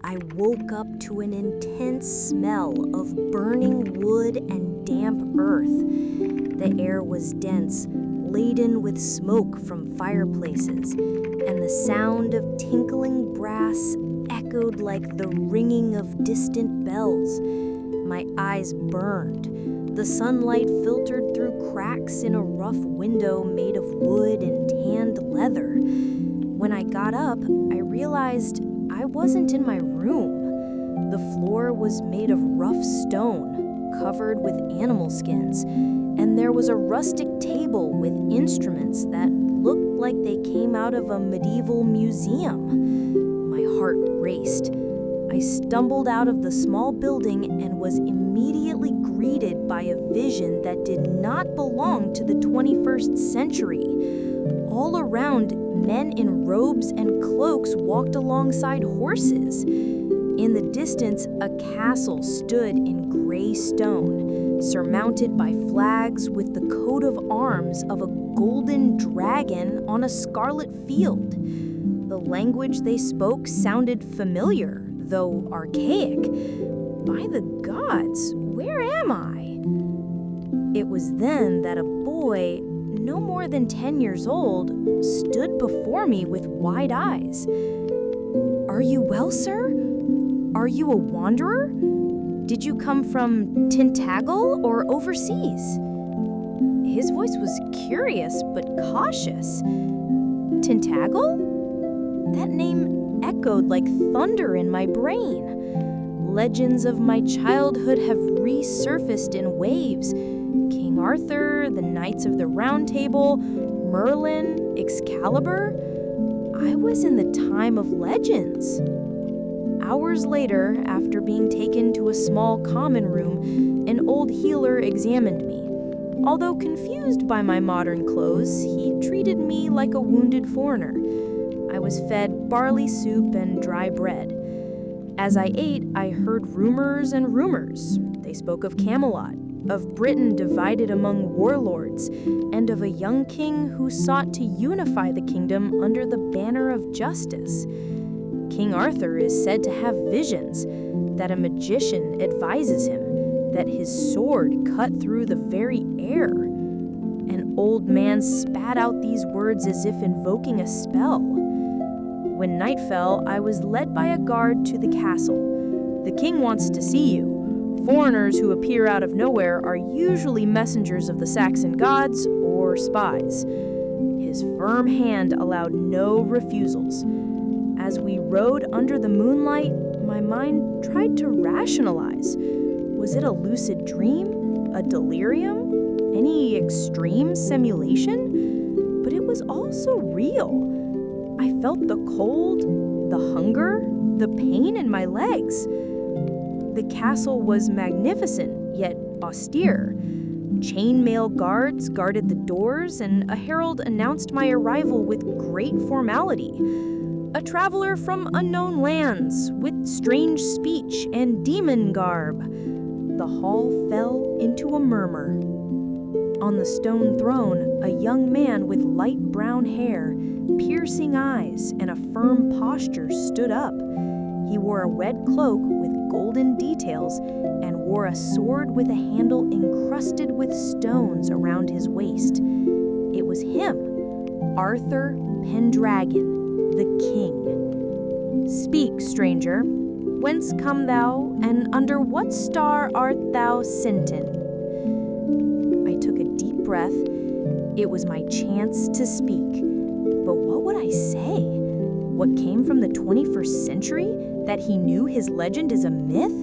I woke up to an intense smell of burning wood and damp earth. The air was dense, laden with smoke from fireplaces, and the sound of tinkling brass echoed like the ringing of distant bells. My eyes burned. The sunlight filtered through cracks in a rough window made of wood and tanned leather. When I got up, I realized I wasn't in my room. The floor was made of rough stone, covered with animal skins, and there was a rustic table with instruments that looked like they came out of a medieval museum. My heart raced. I stumbled out of the small building and was immediately greeted by a vision that did not belong to the 21st century. All around, men in robes and cloaks walked alongside horses. In the distance, a castle stood in gray stone, surmounted by flags with the coat of arms of a golden dragon on a scarlet field. The language they spoke sounded familiar, though archaic. By the gods, where am I? It was then that a boy, no more than 10 years old, stood before me with wide eyes. "Are you well, sir? Are you a wanderer? Did you come from Tintagel or overseas?" His voice was curious but cautious. Tintagel? That name echoed like thunder in my brain. Legends of my childhood have resurfaced in waves. King Arthur, the Knights of the Round Table, Merlin, Excalibur. I was in the time of legends. Hours later, after being taken to a small common room, an old healer examined me. Although confused by my modern clothes, he treated me like a wounded foreigner. I was fed barley soup and dry bread. As I ate, I heard rumors and rumors. They spoke of Camelot, of Britain divided among warlords, and of a young king who sought to unify the kingdom under the banner of justice. King Arthur is said to have visions, that a magician advises him, that his sword cut through the very air. An old man spat out these words as if invoking a spell. When night fell, I was led by a guard to the castle. "The king wants to see you. Foreigners who appear out of nowhere are usually messengers of the Saxon gods or spies." His firm hand allowed no refusals. As we rode under the moonlight, my mind tried to rationalize. Was it a lucid dream? A delirium? Any extreme simulation? But it was also real. I felt the cold, the hunger, the pain in my legs. The castle was magnificent, yet austere. Chainmail guards guarded the doors, and a herald announced my arrival with great formality. A traveler from unknown lands, with strange speech and demon garb. The hall fell into a murmur. On the stone throne, a young man with light brown hair, piercing eyes, and a firm posture stood up. He wore a red cloak with golden details and wore a sword with a handle encrusted with stones around his waist. It was him, Arthur Pendragon, the king. "Speak, stranger. Whence come thou, and under what star art thou sinten?" I took a deep breath. It was my chance to speak. But what would I say? What came from the 21st century? That he knew his legend is a myth?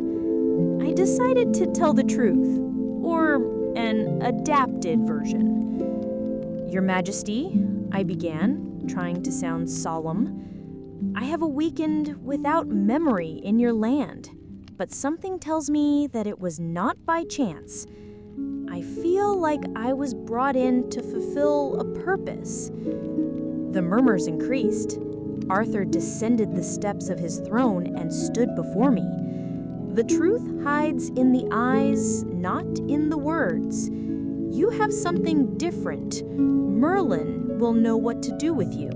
I decided to tell the truth, or an adapted version. "Your Majesty," I began, trying to sound solemn, "I have awakened without memory in your land, but something tells me that it was not by chance. I feel like I was brought in to fulfill a purpose." The murmurs increased. Arthur descended the steps of his throne and stood before me. "The truth hides in the eyes, not in the words. You have something different. Merlin will know what to do with you."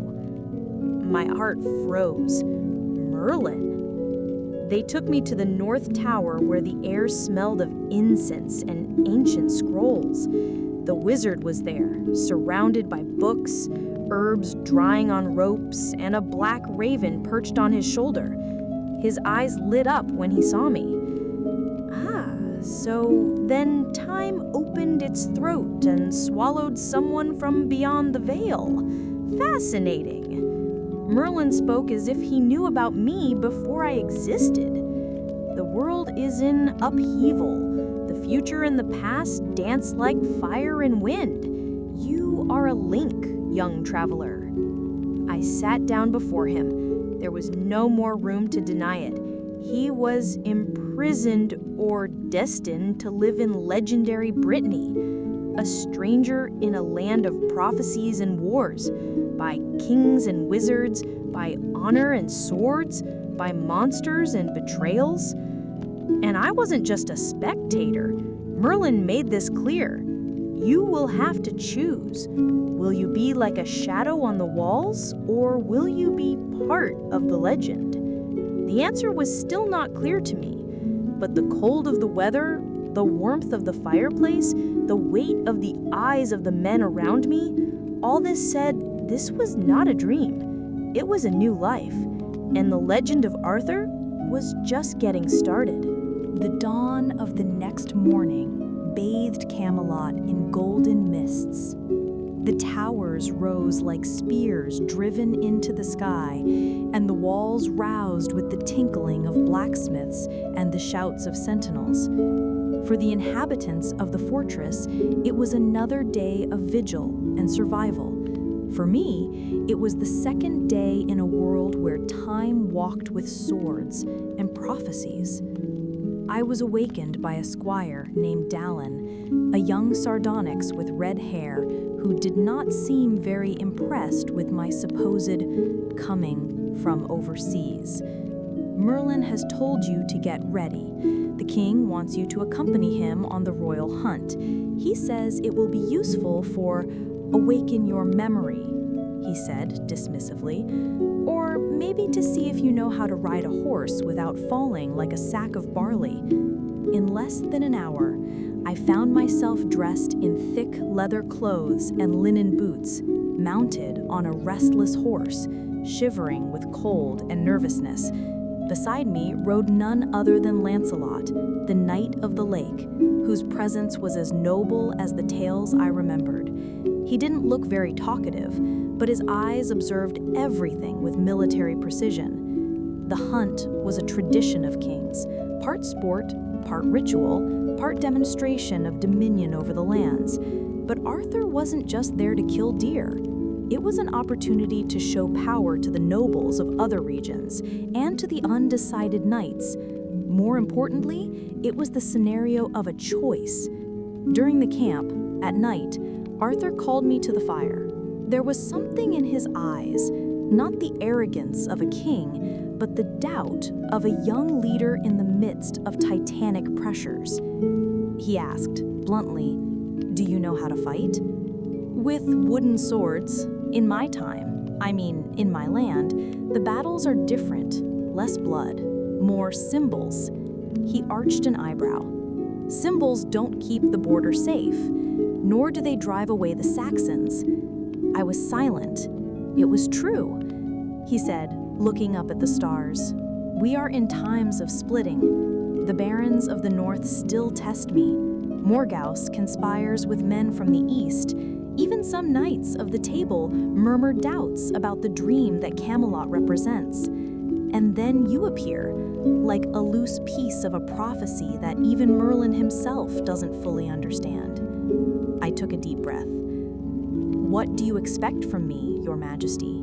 My heart froze. Merlin? They took me to the North Tower where the air smelled of incense and ancient scrolls. The wizard was there, surrounded by books, herbs drying on ropes, and a black raven perched on his shoulder. His eyes lit up when he saw me. So then time opened its throat and swallowed someone from beyond the veil. Fascinating. Merlin spoke as if he knew about me before I existed. The world is in upheaval. The future and the past dance like fire and wind. You are a link, young traveler. I sat down before him. There was no more room to deny it. He was imprisoned or destined to live in legendary Brittany, a stranger in a land of prophecies and wars, by kings and wizards, by honor and swords, by monsters and betrayals. And I wasn't just a spectator. Merlin made this clear. You will have to choose. Will you be like a shadow on the walls, or will you be part of the legend? The answer was still not clear to me, but the cold of the weather, the warmth of the fireplace, the weight of the eyes of the men around me, all this said this was not a dream. It was a new life, and the legend of Arthur was just getting started. The dawn of the next morning bathed Camelot in golden mists. The towers rose like spears driven into the sky, and the walls roused with the tinkling of blacksmiths and the shouts of sentinels. For the inhabitants of the fortress, it was another day of vigil and survival. For me, it was the second day in a world where time walked with swords and prophecies. I was awakened by a squire named Dallin, a young sardonyx with red hair who did not seem very impressed with my supposed coming from overseas. Merlin has told you to get ready. The king wants you to accompany him on the royal hunt. He says it will be useful for awaken your memory, he said dismissively, or maybe to see if you know how to ride a horse without falling like a sack of barley. In less than an hour, I found myself dressed in thick leather clothes and linen boots, mounted on a restless horse, shivering with cold and nervousness. Beside me rode none other than Lancelot, the Knight of the Lake, whose presence was as noble as the tales I remembered. He didn't look very talkative, but his eyes observed everything with military precision. The hunt was a tradition of kings, part sport, part ritual, part demonstration of dominion over the lands. But Arthur wasn't just there to kill deer. It was an opportunity to show power to the nobles of other regions and to the undecided knights. More importantly, it was the scenario of a choice. During the camp, at night, Arthur called me to the fire. There was something in his eyes, not the arrogance of a king, but the doubt of a young leader in the midst of titanic pressures. He asked, bluntly, "Do you know how to fight?" "With wooden swords. In my time, in my land, the battles are different, less blood, more symbols." He arched an eyebrow. "Symbols don't keep the border safe, nor do they drive away the Saxons." I was silent. It was true, he said, looking up at the stars. "We are in times of splitting. The barons of the north still test me. Morgause conspires with men from the east. Even some knights of the table murmur doubts about the dream that Camelot represents. And then you appear, like a loose piece of a prophecy that even Merlin himself doesn't fully understand." I took a deep breath. "What do you expect from me, Your Majesty?"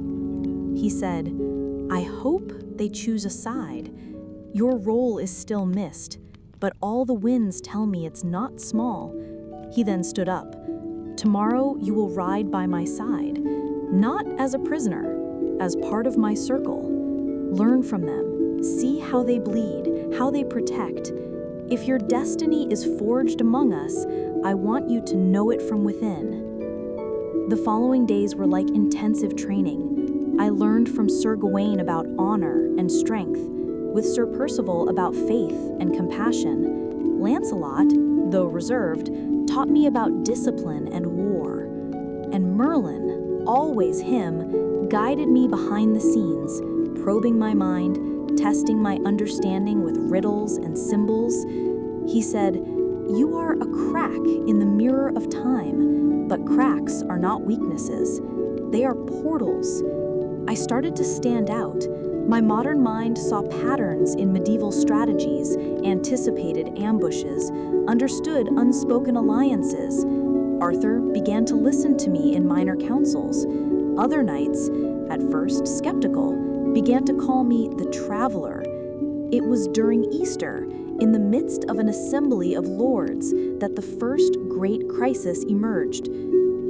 He said, "I hope they choose a side. Your role is still missed, but all the winds tell me it's not small." He then stood up. "Tomorrow you will ride by my side, not as a prisoner, as part of my circle. Learn from them, see how they bleed, how they protect. If your destiny is forged among us, I want you to know it from within." The following days were like intensive training. I learned from Sir Gawain about honor and strength. with Sir Percival about faith and compassion. Lancelot, though reserved, taught me about discipline and war. And Merlin, always him, guided me behind the scenes, probing my mind, testing my understanding with riddles and symbols. He said, "You are a crack in the mirror of time, but cracks are not weaknesses. They are portals." I started to stand out. My modern mind saw patterns in medieval strategies, anticipated ambushes, understood unspoken alliances. Arthur began to listen to me in minor councils. Other knights, at first skeptical, began to call me the Traveler. It was during Easter, in the midst of an assembly of lords, that the first great crisis emerged.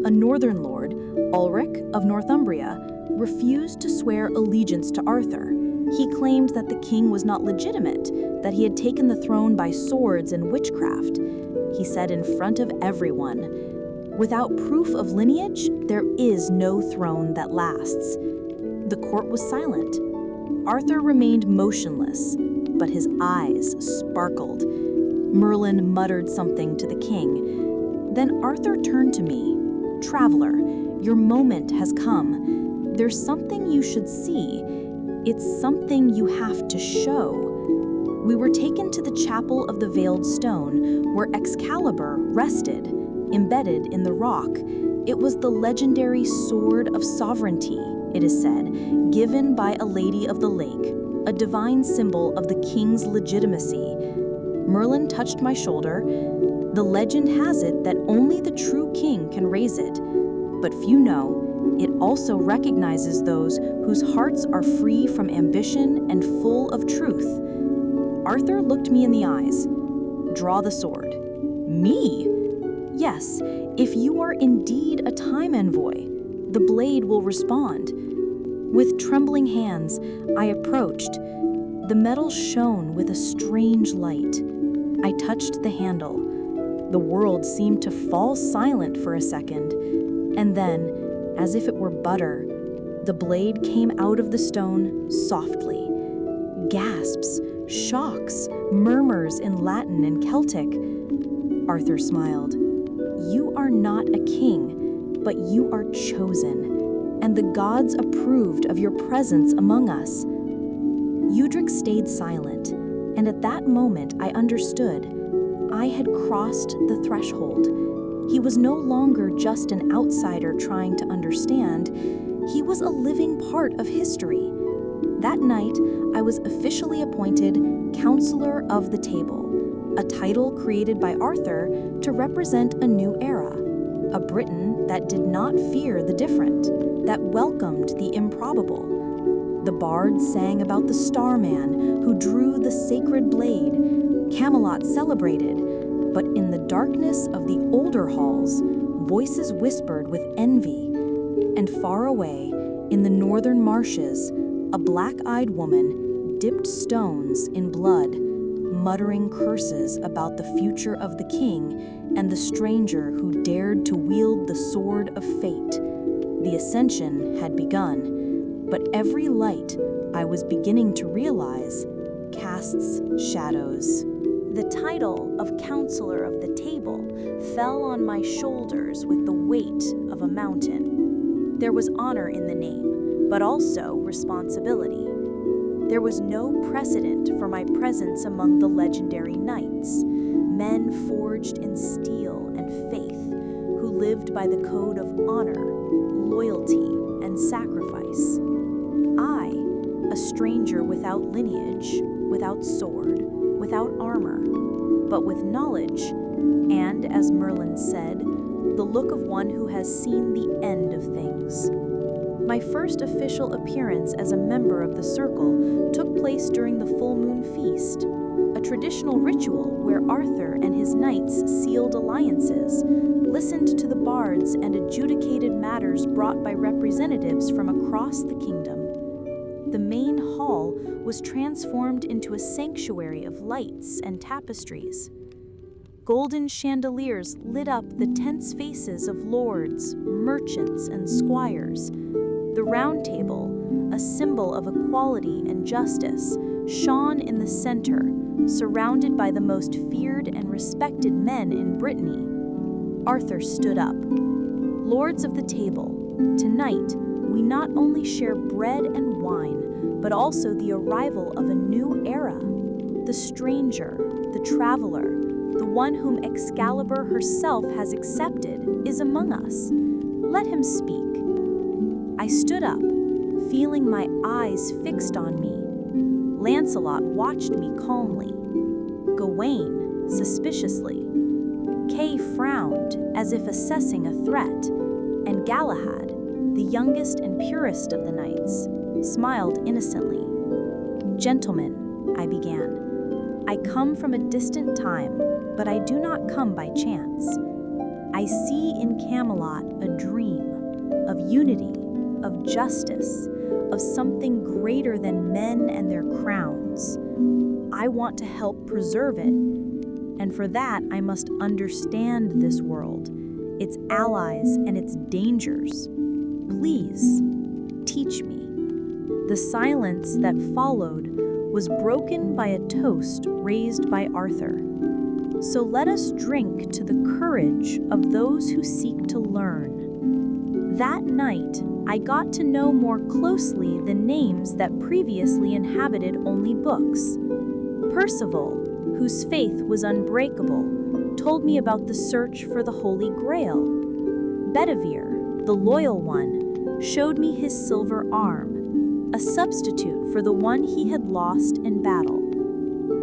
A northern lord, Ulrich of Northumbria, refused to swear allegiance to Arthur. He claimed that the king was not legitimate, that he had taken the throne by swords and witchcraft. He said in front of everyone, "Without proof of lineage, there is no throne that lasts." The court was silent. Arthur remained motionless, but his eyes sparkled. Merlin muttered something to the king. Then Arthur turned to me. "Traveler, your moment has come. There's something you should see. It's something you have to show." We were taken to the chapel of the Veiled Stone, where Excalibur rested, embedded in the rock. It was the legendary Sword of Sovereignty, it is said, given by a lady of the lake, a divine symbol of the king's legitimacy. Merlin touched my shoulder. "The legend has it that only the true king can raise it. But few know, it also recognizes those whose hearts are free from ambition and full of truth." Arthur looked me in the eyes. "Draw the sword." "Me?" "Yes, if you are indeed a time envoy, the blade will respond." With trembling hands, I approached. The metal shone with a strange light. I touched the handle. The world seemed to fall silent for a second, and then, as if it were butter, the blade came out of the stone softly. Gasps, shocks, murmurs in Latin and Celtic. Arthur smiled. "You are not a king, but you are chosen, and the gods approved of your presence among us." Udric stayed silent, and at that moment I understood. I had crossed the threshold. He was no longer just an outsider trying to understand. He was a living part of history. That night, I was officially appointed Counselor of the Table, a title created by Arthur to represent a new era, a Britain that did not fear the different, that welcomed the improbable. The bards sang about the Starman who drew the sacred blade. Camelot celebrated, but in the darkness of the older halls, voices whispered with envy. And far away, in the northern marshes, a black-eyed woman dipped stones in blood, muttering curses about the future of the king and the stranger who dared to wield the sword of fate. The ascension had begun, but every light, I was beginning to realize, casts shadows. The title of Counselor of the Table fell on my shoulders with the weight of a mountain. There was honor in the name, but also responsibility. There was no precedent for my presence among the legendary knights, men forged in steel and faith, who lived by the code of honor, loyalty, and sacrifice. I, a stranger without lineage, without sword, without armor, but with knowledge, and, as Merlin said, the look of one who has seen the end of things. My first official appearance as a member of the Circle took place during the full moon feast, a traditional ritual where Arthur and his knights sealed alliances, listened to the bards, and adjudicated matters brought by representatives from across the kingdom. The main hall was transformed into a sanctuary of lights and tapestries. Golden chandeliers lit up the tense faces of lords, merchants, and squires. The Round Table, a symbol of equality and justice, shone in the center, surrounded by the most feared and respected men in Brittany. Arthur stood up. Lords of the table, tonight we not only share bread and wine, but also the arrival of a new era. The stranger, the traveler, the one whom Excalibur herself has accepted, is among us. Let him speak. I stood up, feeling my eyes fixed on me. Lancelot watched me calmly. Gawain, suspiciously. Kay frowned, as if assessing a threat, and Galahad, the youngest and purest of the knights, smiled innocently. Gentlemen, I began, I come from a distant time, but I do not come by chance. I see in Camelot a dream of unity, of justice, of something greater than men and their crowns. I want to help preserve it, and for that I must understand this world, its allies and its dangers. Please, teach me. The silence that followed was broken by a toast raised by Arthur. So let us drink to the courage of those who seek to learn. That night, I got to know more closely the names that previously inhabited only books. Percival, whose faith was unbreakable, told me about the search for the Holy Grail. Bedivere, the loyal one, showed me his silver arm, a substitute for the one he had lost in battle.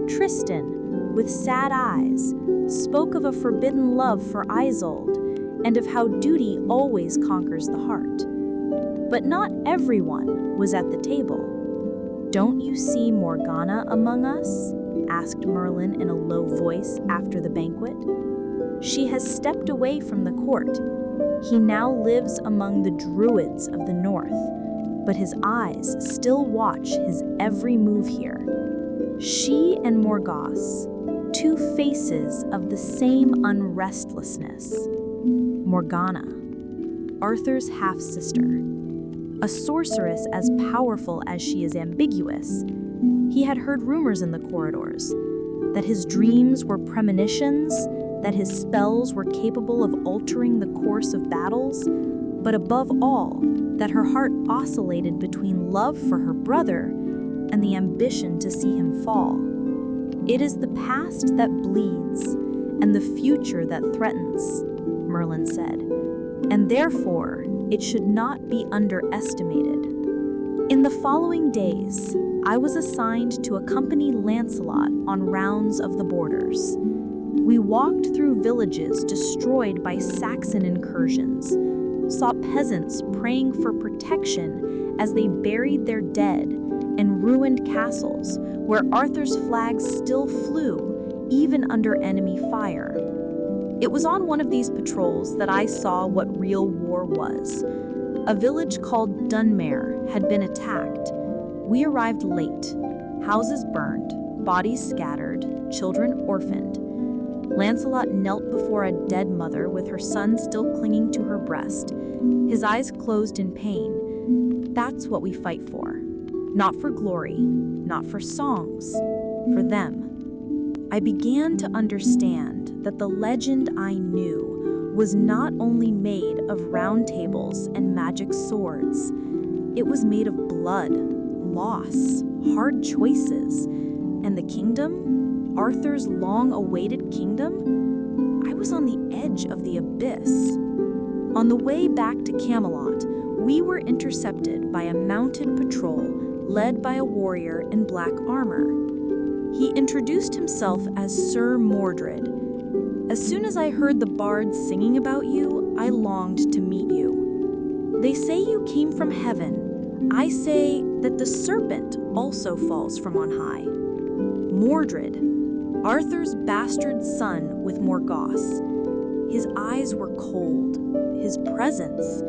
Tristan, with sad eyes, spoke of a forbidden love for Isolde and of how duty always conquers the heart. But not everyone was at the table. "Don't you see Morgana among us?" asked Merlin in a low voice after the banquet. "She has stepped away from the court. He now lives among the druids of the north, but his eyes still watch his every move here. She and Morgause, two faces of the same unrestlessness. Morgana, Arthur's half-sister, a sorceress as powerful as she is ambiguous. He had heard rumors in the corridors, that his dreams were premonitions, that his spells were capable of altering the course of battles, but above all, that her heart oscillated between love for her brother and the ambition to see him fall. It is the past that bleeds, and the future that threatens, Merlin said, and therefore it should not be underestimated. In the following days, I was assigned to accompany Lancelot on rounds of the borders. We walked through villages destroyed by Saxon incursions, saw peasants praying for protection as they buried their dead, and ruined castles where Arthur's flag still flew, even under enemy fire. It was on one of these patrols that I saw what real war was. A village called Dunmare had been attacked. We arrived late, houses burned, bodies scattered, children orphaned. Lancelot knelt before a dead mother with her son still clinging to her breast, his eyes closed in pain. That's what we fight for. Not for glory, not for songs, for them. I began to understand that the legend I knew was not only made of round tables and magic swords. It was made of blood, loss, hard choices, and the kingdom, Arthur's long-awaited kingdom, I was on the edge of the abyss. On the way back to Camelot, we were intercepted by a mounted patrol led by a warrior in black armor. He introduced himself as Sir Mordred. As soon as I heard the bards singing about you, I longed to meet you. They say you came from heaven. I say that the serpent also falls from on high. Mordred, Arthur's bastard son with Morgause. His eyes were cold, his presence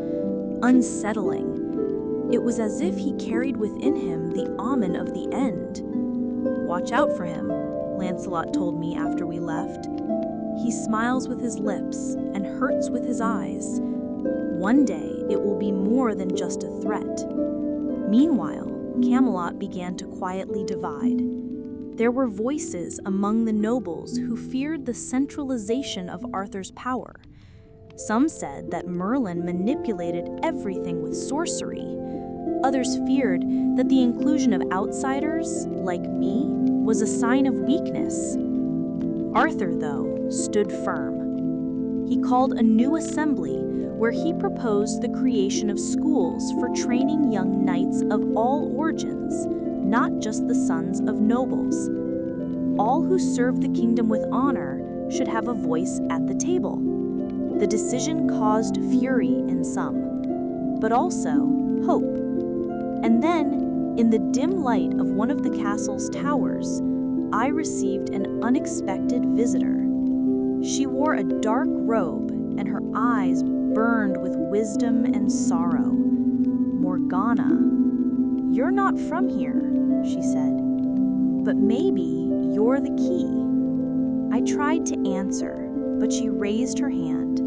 unsettling. It was as if he carried within him the omen of the end. "Watch out for him," Lancelot told me after we left. "He smiles with his lips and hurts with his eyes. One day it will be more than just a threat." Meanwhile, Camelot began to quietly divide. There were voices among the nobles who feared the centralization of Arthur's power. Some said that Merlin manipulated everything with sorcery. Others feared that the inclusion of outsiders, like me, was a sign of weakness. Arthur, though, stood firm. He called a new assembly where he proposed the creation of schools for training young knights of all origins, not just the sons of nobles. All who serve the kingdom with honor should have a voice at the table. The decision caused fury in some, but also hope. And then, in the dim light of one of the castle's towers, I received an unexpected visitor. She wore a dark robe, and her eyes burned with wisdom and sorrow. "Morgana, you're not from here," she said, "but maybe you're the key." I tried to answer, but she raised her hand.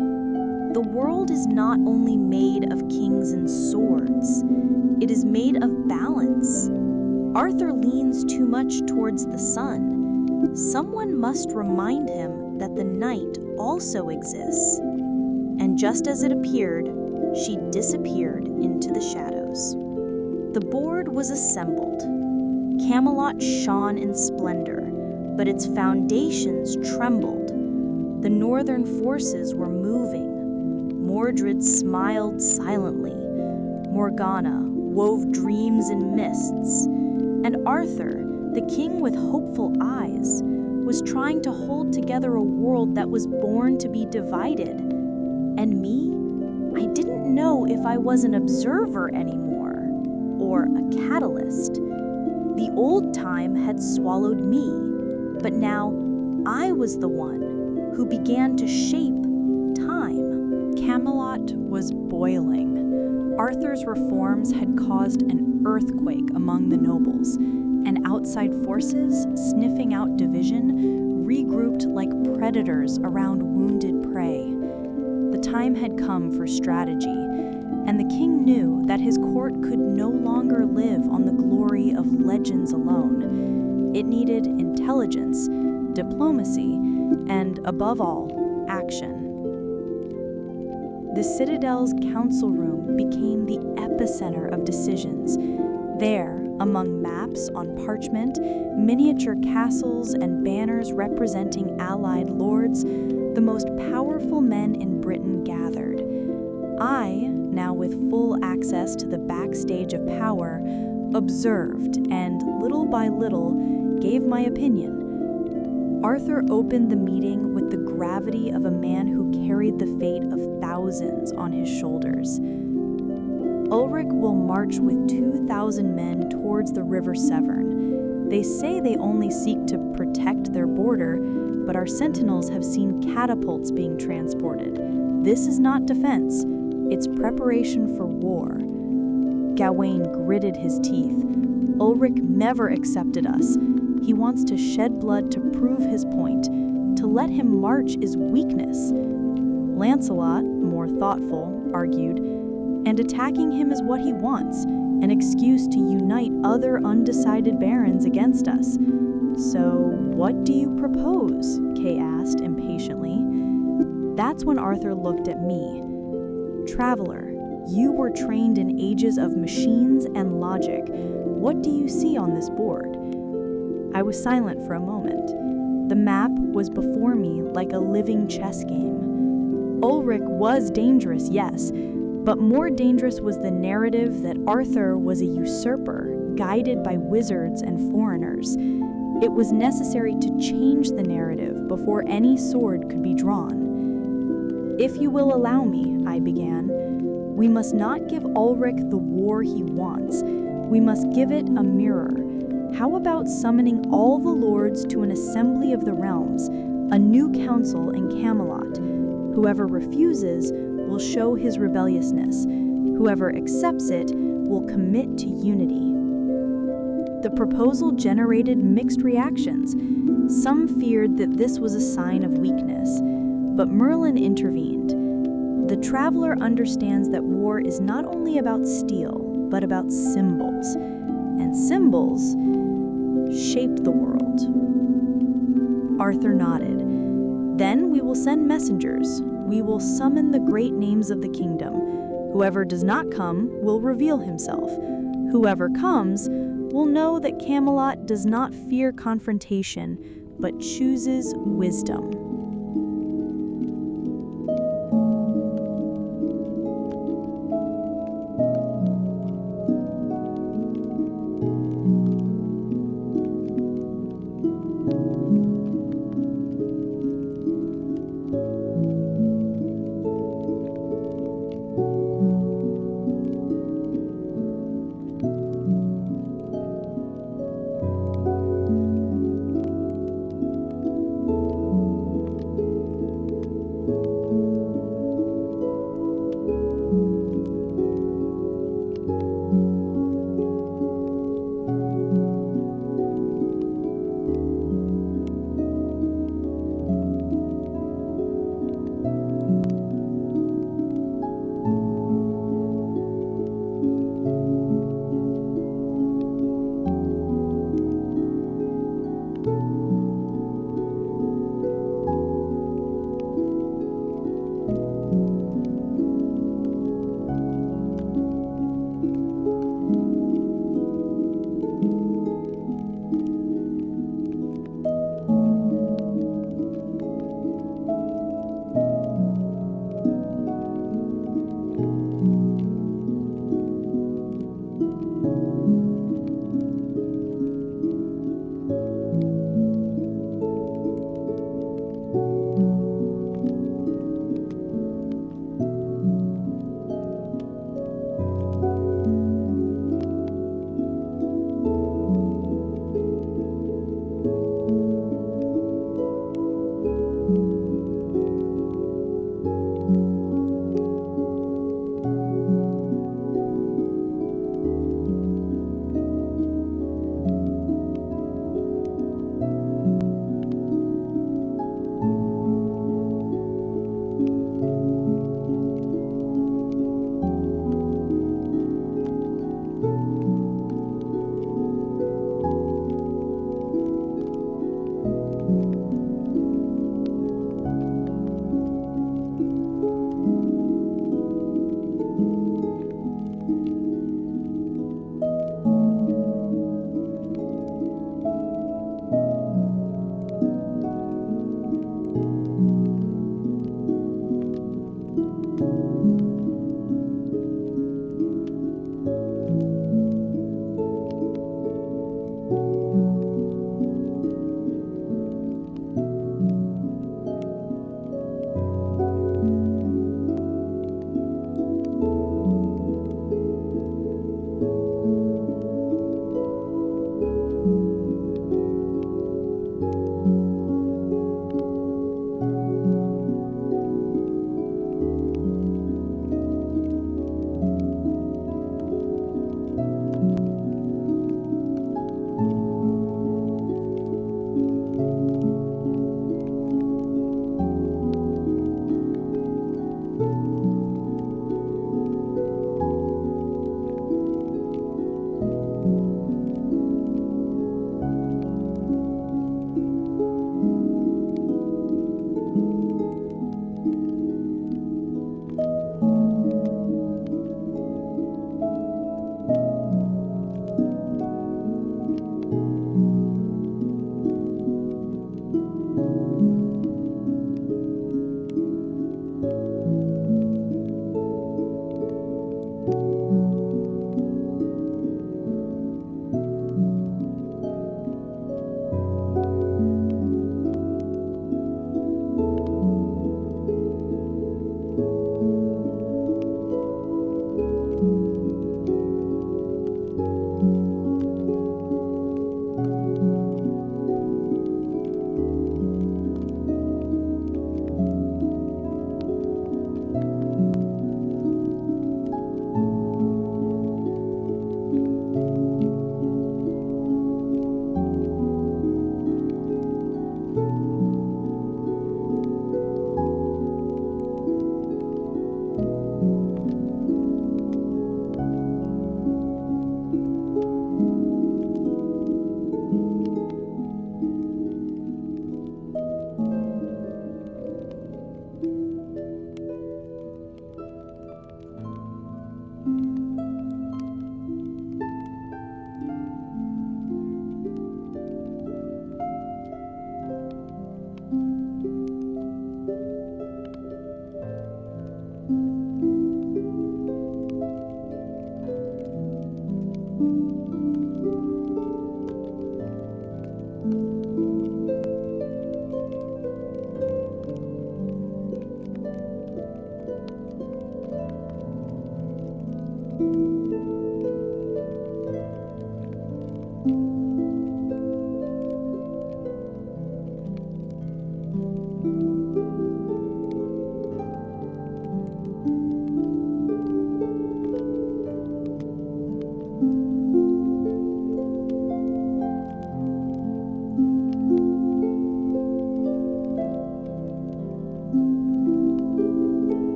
"The world is not only made of kings and swords, it is made of balance. Arthur leans too much towards the sun. Someone must remind him that the night also exists." And just as it appeared, she disappeared into the shadows. The board was assembled. Camelot shone in splendor, but its foundations trembled. The northern forces were moving. Mordred smiled silently. Morgana wove dreams in mists. And Arthur, the king with hopeful eyes, was trying to hold together a world that was born to be divided. And me? I didn't know if I was an observer anymore, or a catalyst. The old time had swallowed me, but now I was the one who began to shape time. Camelot was boiling. Arthur's reforms had caused an earthquake among the nobles, and outside forces, sniffing out division, regrouped like predators around wounded prey. The time had come for strategy, and the king knew that his court could no longer live on the glory of legends alone. It needed intelligence, diplomacy, and, above all, action. The Citadel's council room became the epicenter of decisions. There, among maps on parchment, miniature castles, and banners representing allied lords, the most powerful men in Britain gathered. I, now with full access to the backstage of power, observed and, little by little, gave my opinion. Arthur opened the meeting with the gravity of a man who carried the fate of thousands on his shoulders. Ulrich will march with 2,000 men towards the River Severn. They say they only seek to protect their border, but our sentinels have seen catapults being transported. This is not defense, it's preparation for war. Gawain gritted his teeth. Ulrich never accepted us. He wants to shed blood to prove his point. To let him march is weakness. Lancelot, more thoughtful, argued, and attacking him is what he wants, an excuse to unite other undecided barons against us. So, what do you propose? Kay asked impatiently. That's when Arthur looked at me. Traveler, you were trained in ages of machines and logic. What do you see on this board? I was silent for a moment. The map was before me like a living chess game. Ulrich was dangerous, yes, but more dangerous was the narrative that Arthur was a usurper, guided by wizards and foreigners. It was necessary to change the narrative before any sword could be drawn. If you will allow me, I began, we must not give Ulrich the war he wants. We must give it a mirror. How about summoning all the lords to an assembly of the realms, a new council in Camelot? Whoever refuses will show his rebelliousness. Whoever accepts it will commit to unity. The proposal generated mixed reactions. Some feared that this was a sign of weakness, but Merlin intervened. The traveler understands that war is not only about steel, but about symbols. and symbols shaped the world. Arthur nodded. Then we will send messengers. We will summon the great names of the kingdom. Whoever does not come will reveal himself. Whoever comes will know that Camelot does not fear confrontation, but chooses wisdom.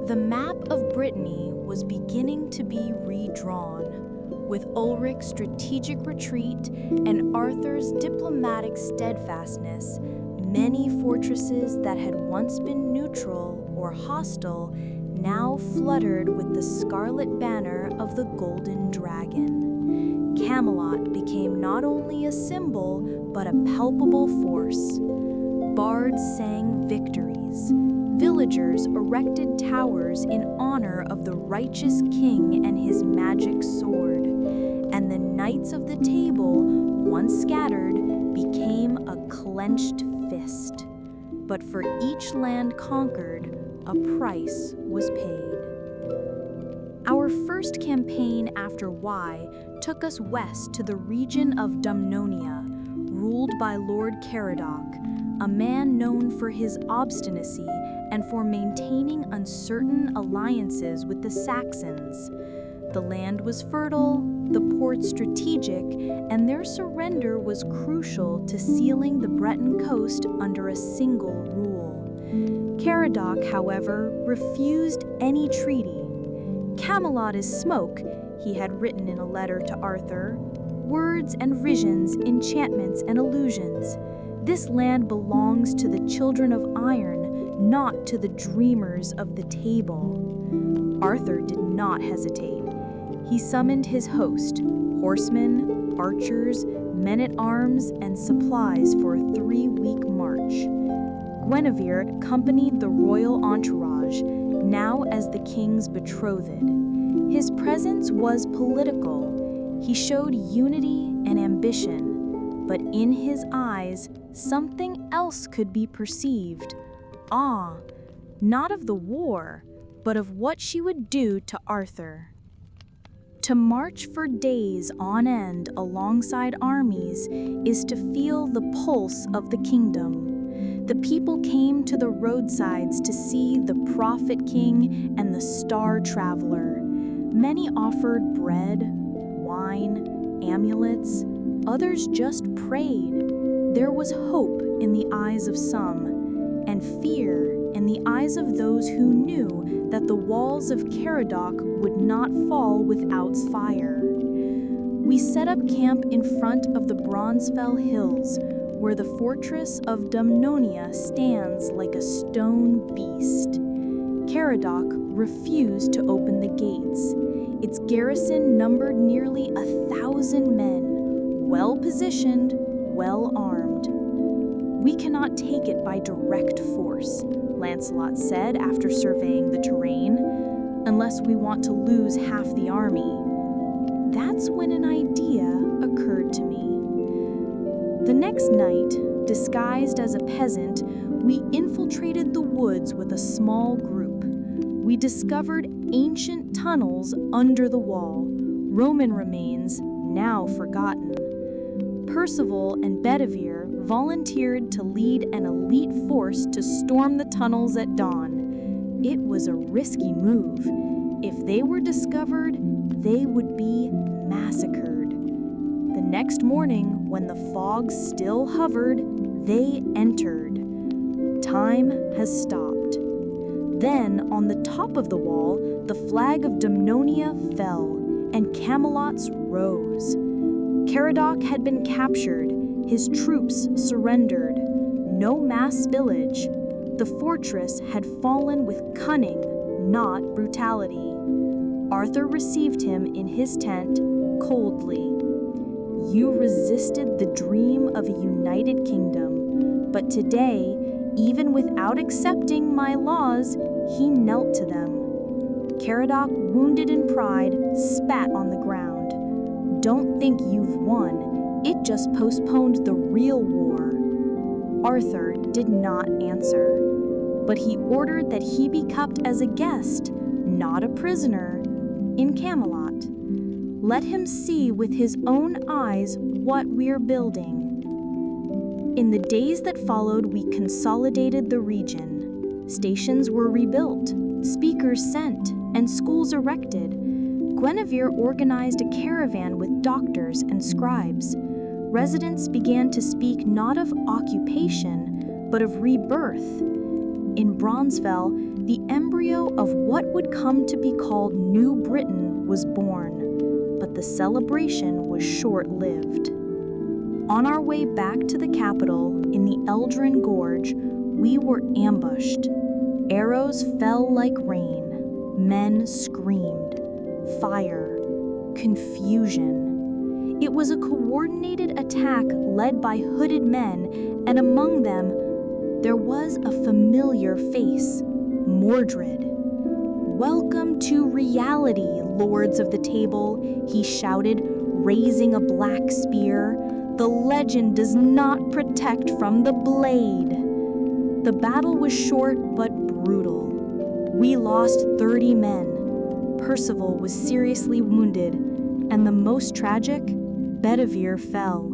The map of Brittany was beginning to be redrawn, with Ulrich's strategic retreat and Arthur's diplomatic steadfastness. Many fortresses that had once been neutral or hostile now fluttered with the scarlet banner of the Golden Dragon. Camelot became not only a symbol, but a palpable force. Bards sang victories. Villagers erected towers in honor of the righteous king and his magic sword. And the knights of the table, once scattered, became a clenched fist. But for each land conquered, a price was paid. Our first campaign after Y took us west to the region of Dumnonia, ruled by Lord Caradoc, a man known for his obstinacy and for maintaining uncertain alliances with the Saxons. The land was fertile, the port strategic, and their surrender was crucial to sealing the Breton coast under a single rule. Caradoc, however, refused any treaty. "Camelot is smoke," he had written in a letter to Arthur. "Words and visions, enchantments and illusions. This land belongs to the children of iron, not to the dreamers of the table." Arthur did not hesitate. He summoned his host, horsemen, archers, men-at-arms, and supplies for a 3-week march. Guinevere accompanied the royal entourage, now as the king's betrothed. His presence was political. He showed unity and ambition, but in his eyes, something else could be perceived. Awe, not of the war, but of what she would do to Arthur. To march for days on end alongside armies is to feel the pulse of the kingdom. The people came to the roadsides to see the prophet king and the star traveler. Many offered bread, wine, amulets. Others just prayed. There was hope in the eyes of some, and fear in the eyes of those who knew that the walls of Caradoc would not fall without fire. We set up camp in front of the Bronzefell Hills, where the fortress of Dumnonia stands like a stone beast. Caradoc refused to open the gates. Its garrison numbered nearly 1,000 men, well-positioned, well-armed. "We cannot take it by direct force," Lancelot said after surveying the terrain, "unless we want to lose half the army." That's when an idea occurred to me. The next night, disguised as a peasant, we infiltrated the woods with a small group. We discovered ancient tunnels under the wall, Roman remains now forgotten. Percival and Bedivere volunteered to lead an elite force to storm the tunnels at dawn. It was a risky move. If they were discovered, they would be massacred. The next morning, when the fog still hovered, they entered. Time has stopped. Then, on the top of the wall, the flag of Dumnonia fell, and Camelot's rose. Caradoc had been captured, his troops surrendered. No mass spillage. The fortress had fallen with cunning, not brutality. Arthur received him in his tent coldly. "You resisted the dream of a united kingdom, but today, even without accepting my laws, he knelt to them." Caradoc, wounded in pride, spat on the ground. "Don't think you've won. It just postponed the real war." Arthur did not answer, but he ordered that he be kept as a guest, not a prisoner, in Camelot. Let him see with his own eyes what we're building. In the days that followed, we consolidated the region. Stations were rebuilt, speakers sent, and schools erected. Guinevere organized a caravan with doctors and scribes. Residents began to speak not of occupation, but of rebirth. In Bronzefell, the embryo of of what would come to be called New Britain was born, but the celebration was short-lived. On our way back to the capital, in the Eldrin Gorge, we were ambushed. Arrows fell like rain. Men screamed. Fire. Confusion. It was a coordinated attack led by hooded men, and among them, there was a familiar face, Mordred. "Welcome to reality, lords of the table," he shouted, raising a black spear. "The legend does not protect from the blade." The battle was short but brutal. We lost 30 men. Percival was seriously wounded, and the most tragic, Bedivere fell.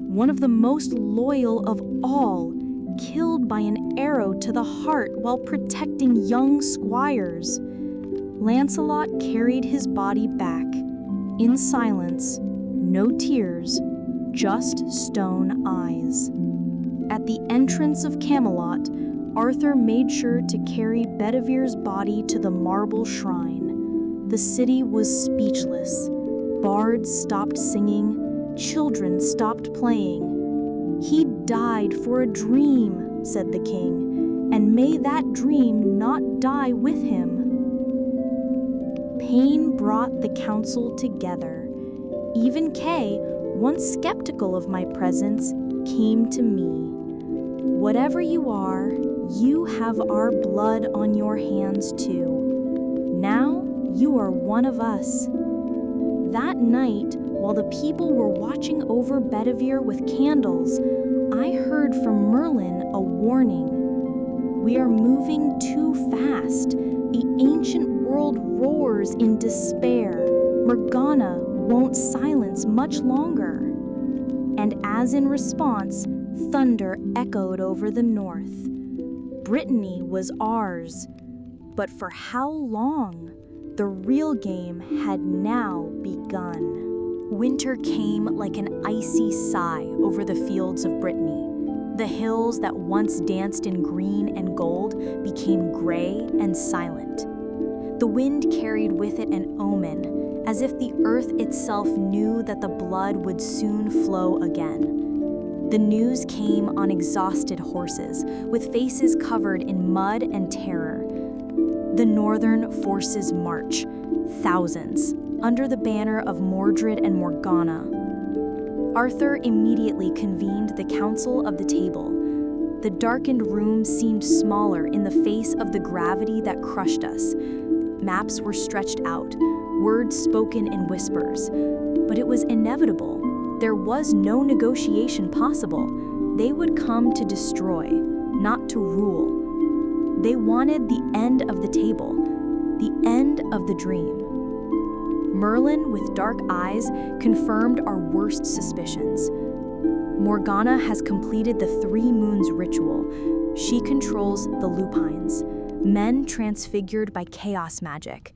One of the most loyal of all, killed by an arrow to the heart while protecting young squires. Lancelot carried his body back, in silence, no tears, just stone eyes. At the entrance of Camelot, Arthur made sure to carry Bedivere's body to the marble shrine. The city was speechless. Bards stopped singing, children stopped playing. "He died for a dream," said the king, "and may that dream not die with him." Pain brought the council together. Even Kay, once skeptical of my presence, came to me. "Whatever you are, you have our blood on your hands too. Now you are one of us." That night, while the people were watching over Bedivere with candles, I heard from Merlin a warning. "We are moving too fast. The ancient world roars in despair. Morgana won't silence much longer." And as in response, thunder echoed over the north. Brittany was ours, but for how long? The real game had now begun. Winter came like an icy sigh over the fields of Brittany. The hills that once danced in green and gold became gray and silent. The wind carried with it an omen, as if the earth itself knew that the blood would soon flow again. The news came on exhausted horses, with faces covered in mud and terror. The northern forces march, thousands, under the banner of Mordred and Morgana. Arthur immediately convened the Council of the Table. The darkened room seemed smaller in the face of the gravity that crushed us. Maps were stretched out, words spoken in whispers. But it was inevitable. There was no negotiation possible. They would come to destroy, not to rule. They wanted the end of the table, the end of the dream. Merlin, with dark eyes, confirmed our worst suspicions. Morgana has completed the 3 Moons ritual. She controls the Lupines, men transfigured by chaos magic.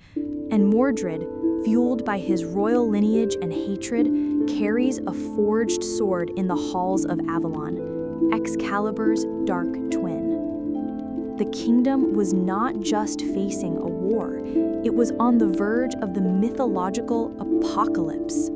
And Mordred, fueled by his royal lineage and hatred, carries a forged sword in the halls of Avalon, Excalibur's dark twin. The kingdom was not just facing a war, it was on the verge of the mythological apocalypse.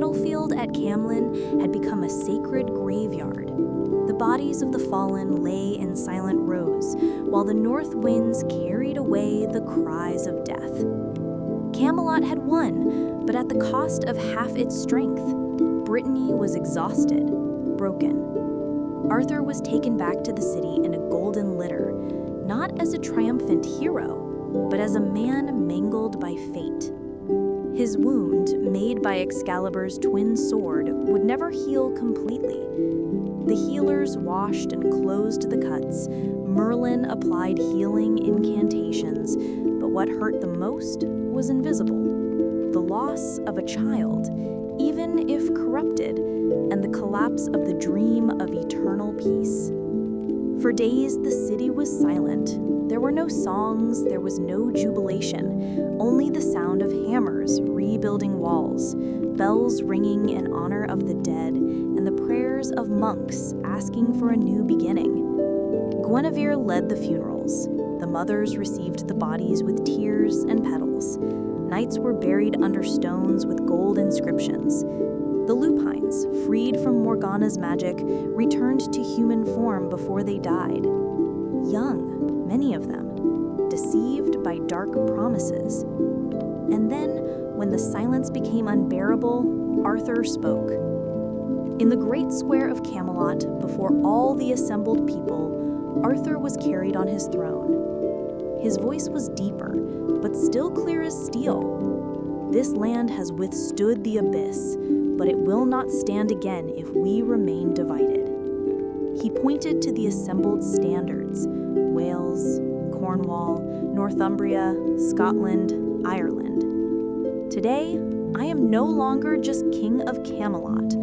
battlefield at Camlin had become a sacred graveyard. The bodies of the fallen lay in silent rows, while the north winds carried away the cries of death. Camelot had won, but at the cost of half its strength. Brittany was exhausted, broken. Arthur was taken back to the city in a golden litter, not as a triumphant hero, but as a man mangled by fate. His wound, made by Excalibur's twin sword, would never heal completely. The healers washed and closed the cuts. Merlin applied healing incantations, but what hurt the most was invisible. The loss of a child, even if corrupted, and the collapse of the dream of eternal peace. For days, the city was silent. There were no songs, there was no jubilation, only the sound of hammers rebuilding walls, bells ringing in honor of the dead, and the prayers of monks asking for a new beginning. Guinevere led the funerals. The mothers received the bodies with tears and petals. Knights were buried under stones with gold inscriptions. The lupines, freed from Morgana's magic, returned to human form before they died. Young, many of them, deceived by dark promises. And then, when the silence became unbearable, Arthur spoke. In the great square of Camelot, before all the assembled people, Arthur was carried on his throne. His voice was deeper, but still clear as steel. This land has withstood the abyss, but it will not stand again if we remain divided. He pointed to the assembled standards: Wales, Cornwall, Northumbria, Scotland, Ireland. Today, I am no longer just King of Camelot.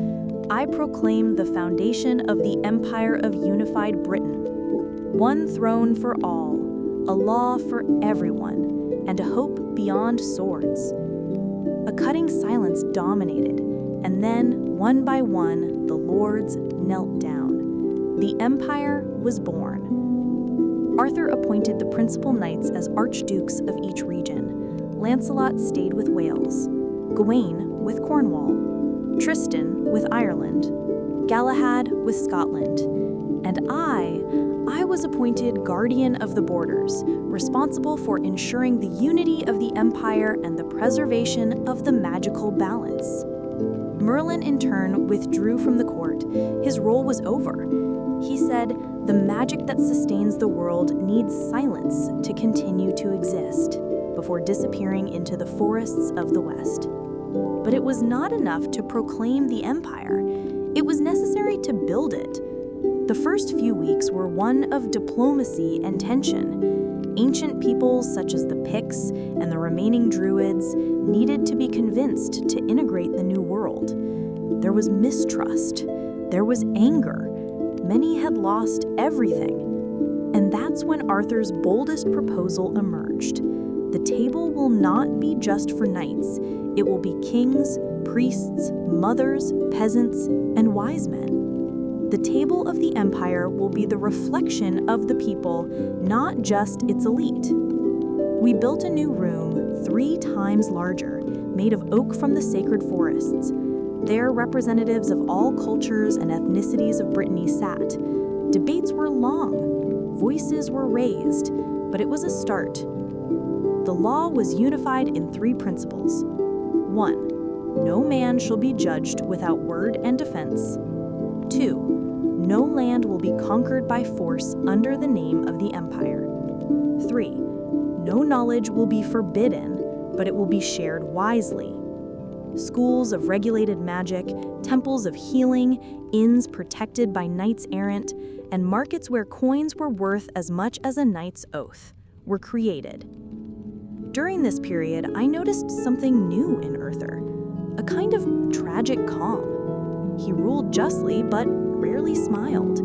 I proclaim the foundation of the Empire of Unified Britain. One throne for all, a law for everyone, and a hope beyond swords. A cutting silence dominated, and then, one by one, the lords knelt down. The empire was born. Arthur appointed the principal knights as archdukes of each region. Lancelot stayed with Wales, Gawain with Cornwall, Tristan with Ireland, Galahad with Scotland, and I was appointed guardian of the borders, responsible for ensuring the unity of the empire and the preservation of the magical balance. Merlin, in turn, withdrew from the court. His role was over. He said, "The magic that sustains the world needs silence to continue to exist," before disappearing into the forests of the West. But it was not enough to proclaim the empire. It was necessary to build it. The first few weeks were one of diplomacy and tension. Ancient peoples such as the Picts and the remaining Druids needed to be convinced to integrate the new world. There was mistrust. There was anger. Many had lost everything. And that's when Arthur's boldest proposal emerged. The table will not be just for knights. It will be kings, priests, mothers, peasants, and wise men. The table of the empire will be the reflection of the people, not just its elite. We built a new room 3 times larger, made of oak from the sacred forests. There, representatives of all cultures and ethnicities of Brittany sat. Debates were long, voices were raised, but it was a start. The law was unified in 3 principles. 1. No man shall be judged without word and defense. 2. No land will be conquered by force under the name of the empire. 3. No knowledge will be forbidden, but it will be shared wisely. Schools of regulated magic, temples of healing, inns protected by knights errant, and markets where coins were worth as much as a knight's oath were created. During this period, I noticed something new in Arthur, a kind of tragic calm. He ruled justly, but rarely smiled.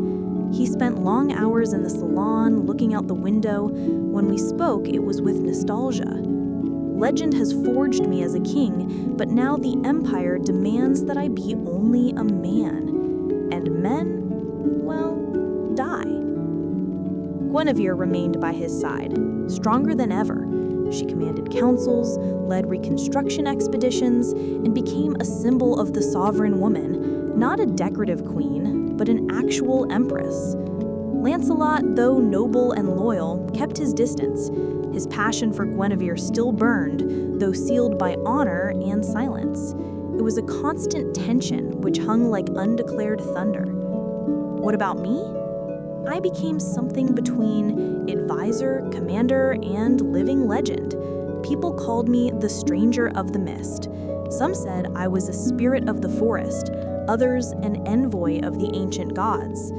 He spent long hours in the salon, looking out the window. When we spoke, it was with nostalgia. Legend has forged me as a king, but now the empire demands that I be only a man. And men, well, die. Guinevere remained by his side, stronger than ever. She commanded councils, led reconstruction expeditions and became a symbol of the sovereign woman, not a decorative queen, but an actual empress. Lancelot, though noble and loyal, kept his distance. His passion for Guinevere still burned, though sealed by honor and silence. It was a constant tension which hung like undeclared thunder. What about me? I became something between advisor, commander, and living legend. People called me the Stranger of the Mist. Some said I was a spirit of the forest, others an envoy of the ancient gods.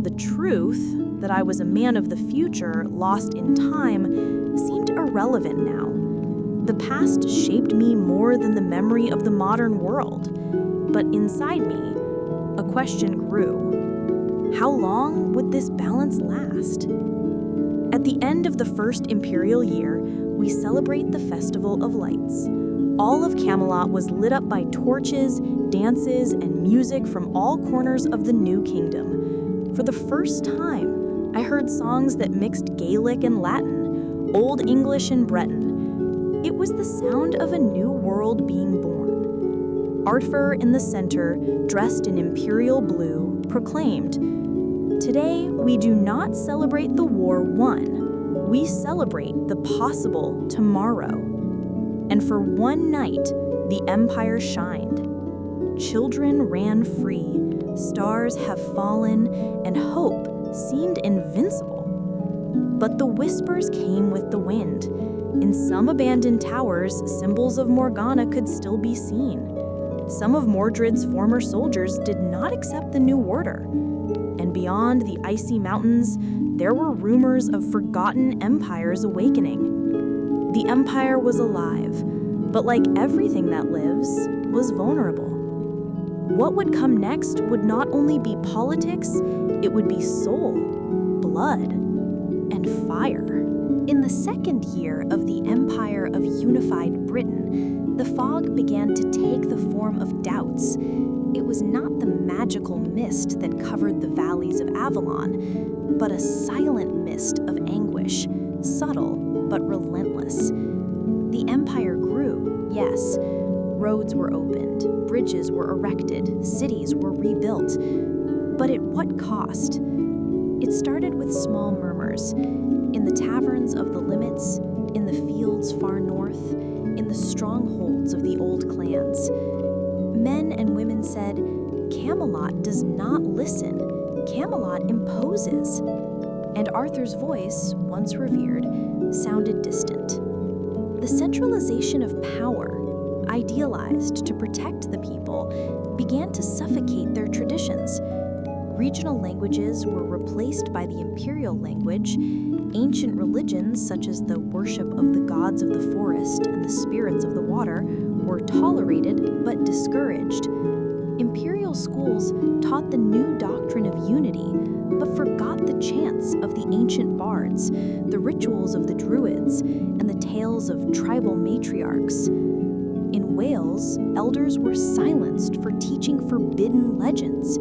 The truth, that I was a man of the future lost in time, seemed irrelevant now. The past shaped me more than the memory of the modern world. But inside me, a question grew. How long would this balance last? At the end of the first imperial year, we celebrate the Festival of Lights. All of Camelot was lit up by torches, dances, and music from all corners of the new kingdom. For the first time, I heard songs that mixed Gaelic and Latin, Old English and Breton. It was the sound of a new world being born. Arthur in the center, dressed in imperial blue, proclaimed, "Today we do not celebrate the war won. We celebrate the possible tomorrow." And for one night, the empire shined. Children ran free, stars have fallen, and hope seemed invincible. But the whispers came with the wind. In some abandoned towers, symbols of Morgana could still be seen. Some of Mordred's former soldiers did not accept the new order. And beyond the icy mountains, there were rumors of forgotten empires awakening. The empire was alive, but like everything that lives, was vulnerable. What would come next would not only be politics, it would be soul, blood, and fire. In the second year of the Empire of Unified Britain, the fog began to take the form of doubts. It was not the magical mist that covered the valleys of Avalon, but a silent mist of anguish, subtle but relentless. The empire grew, yes. Roads were opened, bridges were erected, cities were rebuilt. But at what cost? It started with small murmurs, in the taverns of the limits, in the fields far north, in the strongholds of the old clans. Men and women said, "Camelot does not listen. Camelot imposes." And Arthur's voice, once revered, sounded distant. The centralization of power, idealized to protect the people, began to suffocate their traditions. Regional languages were replaced by the imperial language. Ancient religions, such as the worship of the gods of the forest and the spirits of the water, were tolerated but discouraged. Imperial schools taught the new doctrine of unity, but forgot the chants of the ancient bards, the rituals of the druids, and the tales of tribal matriarchs. In Wales, elders were silenced for teaching forbidden legends.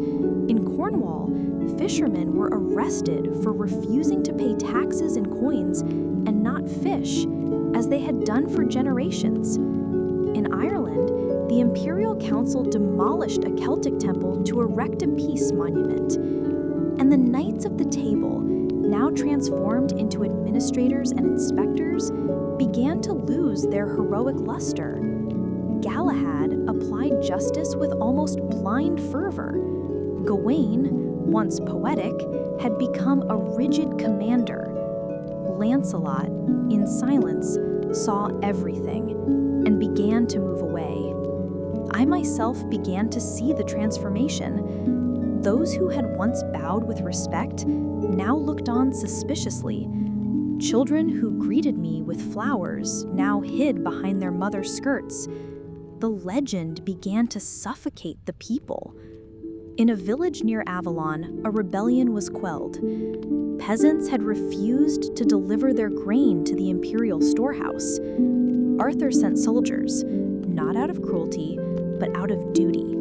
In Cornwall, fishermen were arrested for refusing to pay taxes and coins and not fish, as they had done for generations. In Ireland, the Imperial Council demolished a Celtic temple to erect a peace monument. And the Knights of the Table, now transformed into administrators and inspectors, began to lose their heroic luster. Galahad applied justice with almost blind fervor. Gawain, once poetic, had become a rigid commander. Lancelot, in silence, saw everything and began to move away. I myself began to see the transformation. Those who had once bowed with respect now looked on suspiciously. Children who greeted me with flowers now hid behind their mother's skirts. The legend began to suffocate the people. In a village near Avalon, a rebellion was quelled. Peasants had refused to deliver their grain to the imperial storehouse. Arthur sent soldiers, not out of cruelty, but out of duty.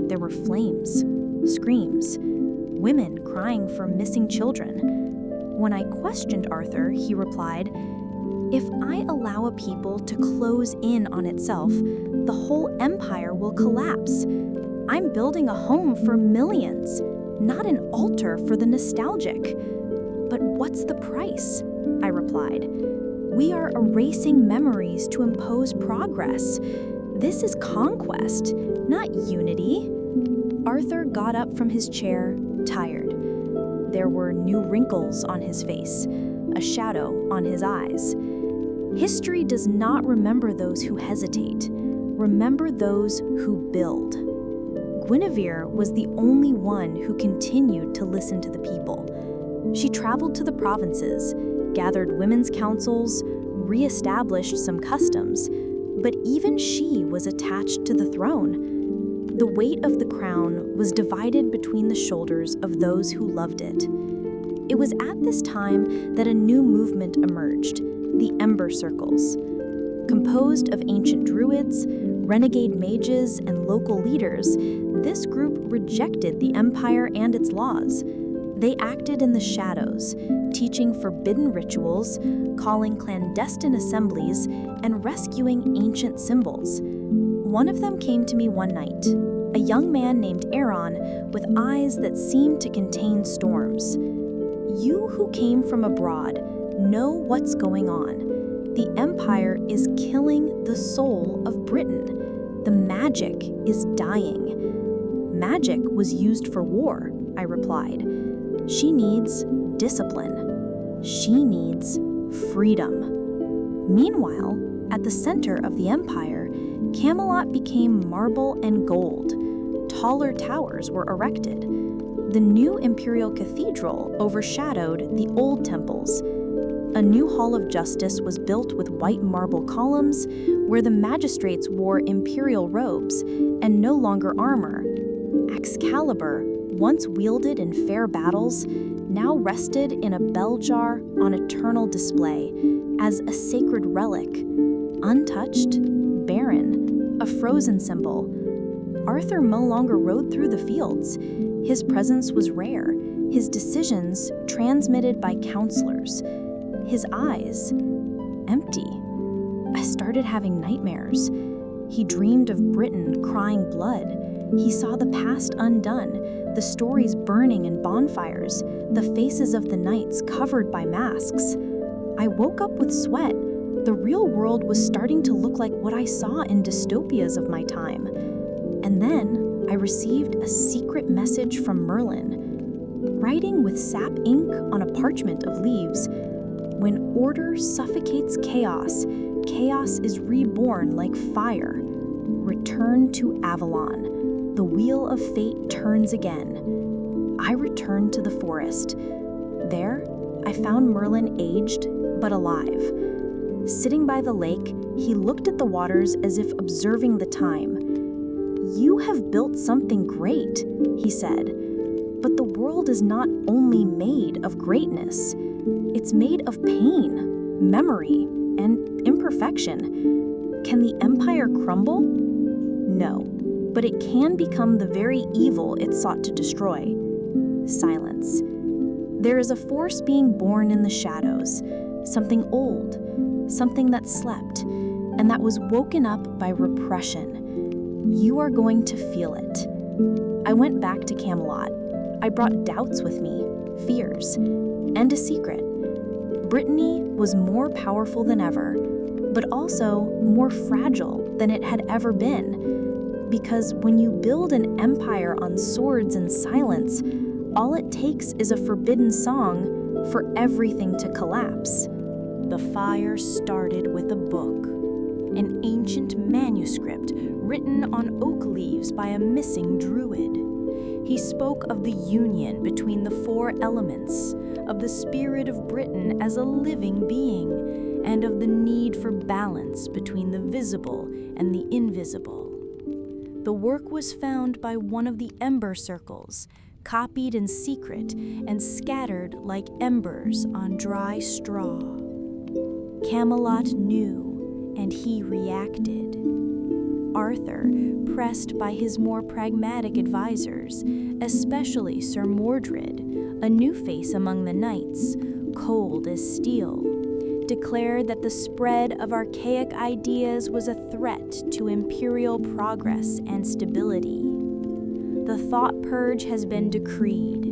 There were flames, screams, women crying for missing children. When I questioned Arthur, he replied, If I allow a people to close in on itself, the whole empire will collapse. I'm building a home for millions, not an altar for the nostalgic. But what's the price? I replied. We are erasing memories to impose progress. This is conquest, not unity. Arthur got up from his chair, tired. There were new wrinkles on his face, a shadow on his eyes. History does not remember those who hesitate. Remember those who build. Guinevere was the only one who continued to listen to the people. She traveled to the provinces, gathered women's councils, re-established some customs, but even she was attached to the throne. The weight of the crown was divided between the shoulders of those who loved it. It was at this time that a new movement emerged, the Ember Circles. Composed of ancient druids, renegade mages, and local leaders, this group rejected the empire and its laws. They acted in the shadows, teaching forbidden rituals, calling clandestine assemblies, and rescuing ancient symbols. One of them came to me one night, a young man named Aaron with eyes that seemed to contain storms. You who came from abroad know what's going on. The empire is killing the soul of Britain. The magic is dying. Magic was used for war, I replied. She needs discipline. She needs freedom. Meanwhile, at the center of the empire, Camelot became marble and gold. Taller towers were erected. The new imperial cathedral overshadowed the old temples. A new hall of justice was built with white marble columns, where the magistrates wore imperial robes and no longer armor. Excalibur, once wielded in fair battles, now rested in a bell jar on eternal display as a sacred relic, untouched, barren, a frozen symbol. Arthur no longer rode through the fields. His presence was rare, his decisions transmitted by counselors. His eyes, empty. I started having nightmares. He dreamed of Britain crying blood. He saw the past undone, the stories burning in bonfires, the faces of the knights covered by masks. I woke up with sweat. The real world was starting to look like what I saw in dystopias of my time. And then I received a secret message from Merlin. Writing with sap ink on a parchment of leaves, when order suffocates chaos, chaos is reborn like fire. Return to Avalon. The wheel of fate turns again. I returned to the forest. There, I found Merlin aged but alive. Sitting by the lake, he looked at the waters as if observing the time. You have built something great, he said, but the world is not only made of greatness. It's made of pain, memory, and imperfection. Can the empire crumble? No, but it can become the very evil it sought to destroy. Silence. There is a force being born in the shadows, something old, something that slept, and that was woken up by repression. You are going to feel it. I went back to Camelot. I brought doubts with me, fears, and a secret. Brittany was more powerful than ever, but also more fragile than it had ever been. Because when you build an empire on swords and silence, all it takes is a forbidden song for everything to collapse. The fire started with a book, an ancient manuscript written on oak leaves by a missing druid. He spoke of the union between the four elements, of the spirit of Britain as a living being, and of the need for balance between the visible and the invisible. The work was found by one of the Ember Circles, copied in secret and scattered like embers on dry straw. Camelot knew, and he reacted. Arthur, pressed by his more pragmatic advisors, especially Sir Mordred, a new face among the knights, cold as steel, declared that the spread of archaic ideas was a threat to imperial progress and stability. The thought purge has been decreed.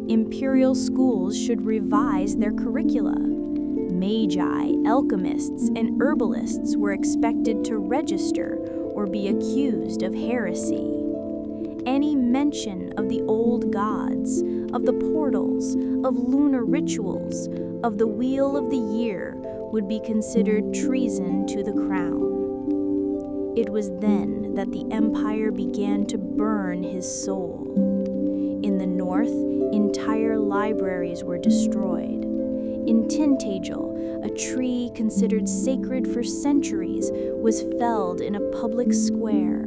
Imperial schools should revise their curricula. Magi, alchemists, and herbalists were expected to register or be accused of heresy. Any mention of the old gods, of the portals, of lunar rituals, of the wheel of the year would be considered treason to the crown. It was then that the empire began to burn his soul. In the north, entire libraries were destroyed. In Tintagel, a tree considered sacred for centuries was felled in a public square.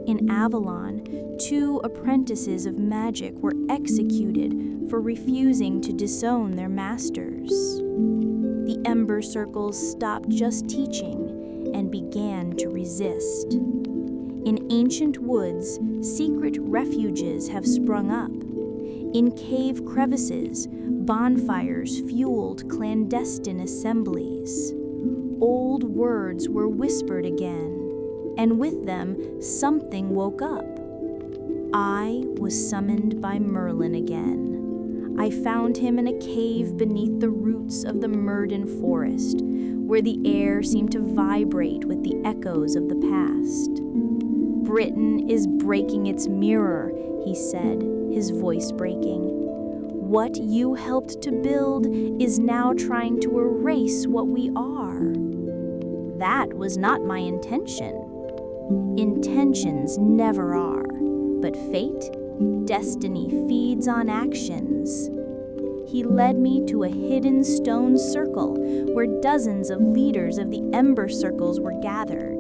In Avalon, 2 apprentices of magic were executed for refusing to disown their masters. The Ember Circles stopped just teaching and began to resist. In ancient woods, secret refuges have sprung up. In cave crevices, bonfires fueled clandestine assemblies. Old words were whispered again, and with them something woke up. I was summoned by Merlin again. I found him in a cave beneath the roots of the Myrden forest, where the air seemed to vibrate with the echoes of the past. Britain is breaking its mirror, he said, his voice breaking. What you helped to build is now trying to erase what we are. That was not my intention. Intentions never are, but fate, destiny feeds on actions. He led me to a hidden stone circle where dozens of leaders of the Ember Circles were gathered.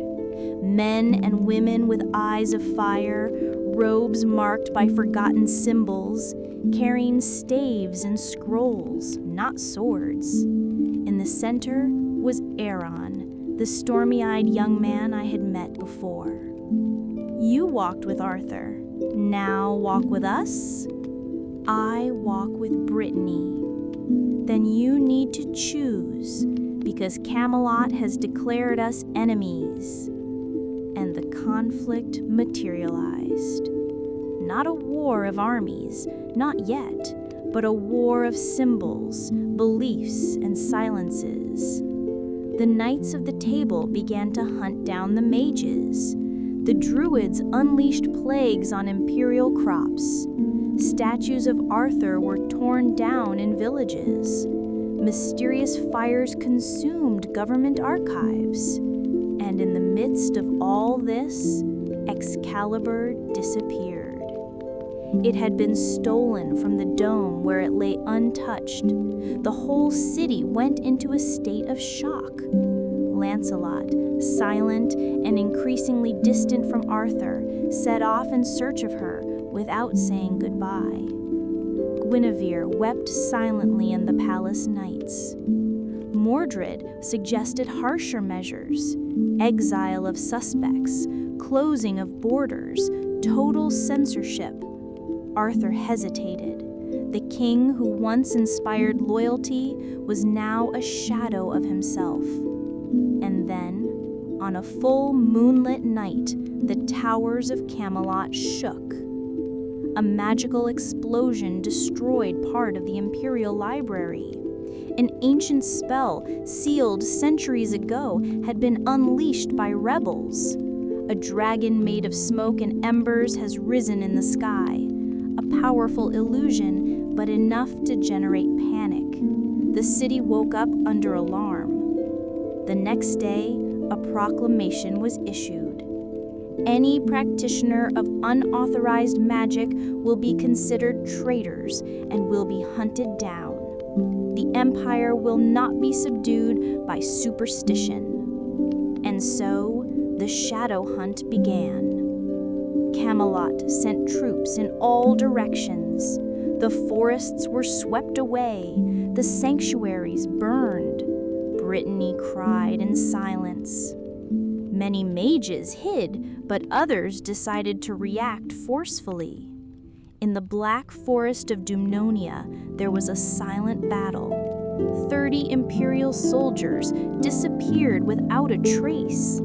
Men and women with eyes of fire, robes marked by forgotten symbols, carrying staves and scrolls, not swords. In the center was Aaron, the stormy-eyed young man I had met before. You walked with Arthur. Now walk with us? I walk with Brittany. Then you need to choose, because Camelot has declared us enemies. And the conflict materialized. Not a war of armies, not yet, but a war of symbols, beliefs, and silences. The knights of the table began to hunt down the mages. The druids unleashed plagues on imperial crops. Statues of Arthur were torn down in villages. Mysterious fires consumed government archives. And in the midst of all this, Excalibur disappeared. It had been stolen from the dome where it lay untouched. The whole city went into a state of shock. Lancelot, silent and increasingly distant from Arthur, set off in search of her without saying goodbye. Guinevere wept silently in the palace nights. Mordred suggested harsher measures: exile of suspects, closing of borders, total censorship. Arthur hesitated. The king who once inspired loyalty was now a shadow of himself. And then, on a full moonlit night, the towers of Camelot shook. A magical explosion destroyed part of the Imperial Library. An ancient spell, sealed centuries ago, had been unleashed by rebels. A dragon made of smoke and embers has risen in the sky. A powerful illusion, but enough to generate panic. The city woke up under alarm. The next day, a proclamation was issued. Any practitioner of unauthorized magic will be considered traitors and will be hunted down. The empire will not be subdued by superstition. And so, the shadow hunt began. Camelot sent troops in all directions. The forests were swept away. The sanctuaries burned. Brittany cried in silence. Many mages hid, but others decided to react forcefully. In the black forest of Dumnonia, there was a silent battle. 30 imperial soldiers disappeared without a trace.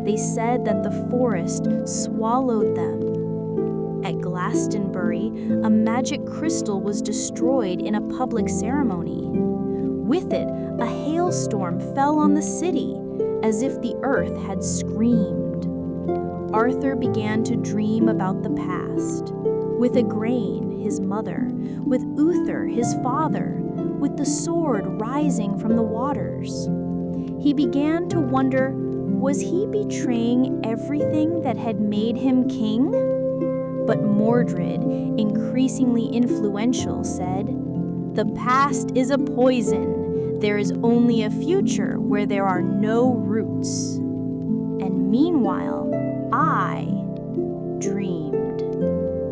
They said that the forest swallowed them. At Glastonbury, a magic crystal was destroyed in a public ceremony. With it, a hailstorm fell on the city, as if the earth had screamed. Arthur began to dream about the past, with Igraine, his mother, with Uther, his father, with the sword rising from the waters. He began to wonder, was he betraying everything that had made him king? But Mordred, increasingly influential, said, "The past is a poison. There is only a future where there are no roots." And meanwhile, I dreamed.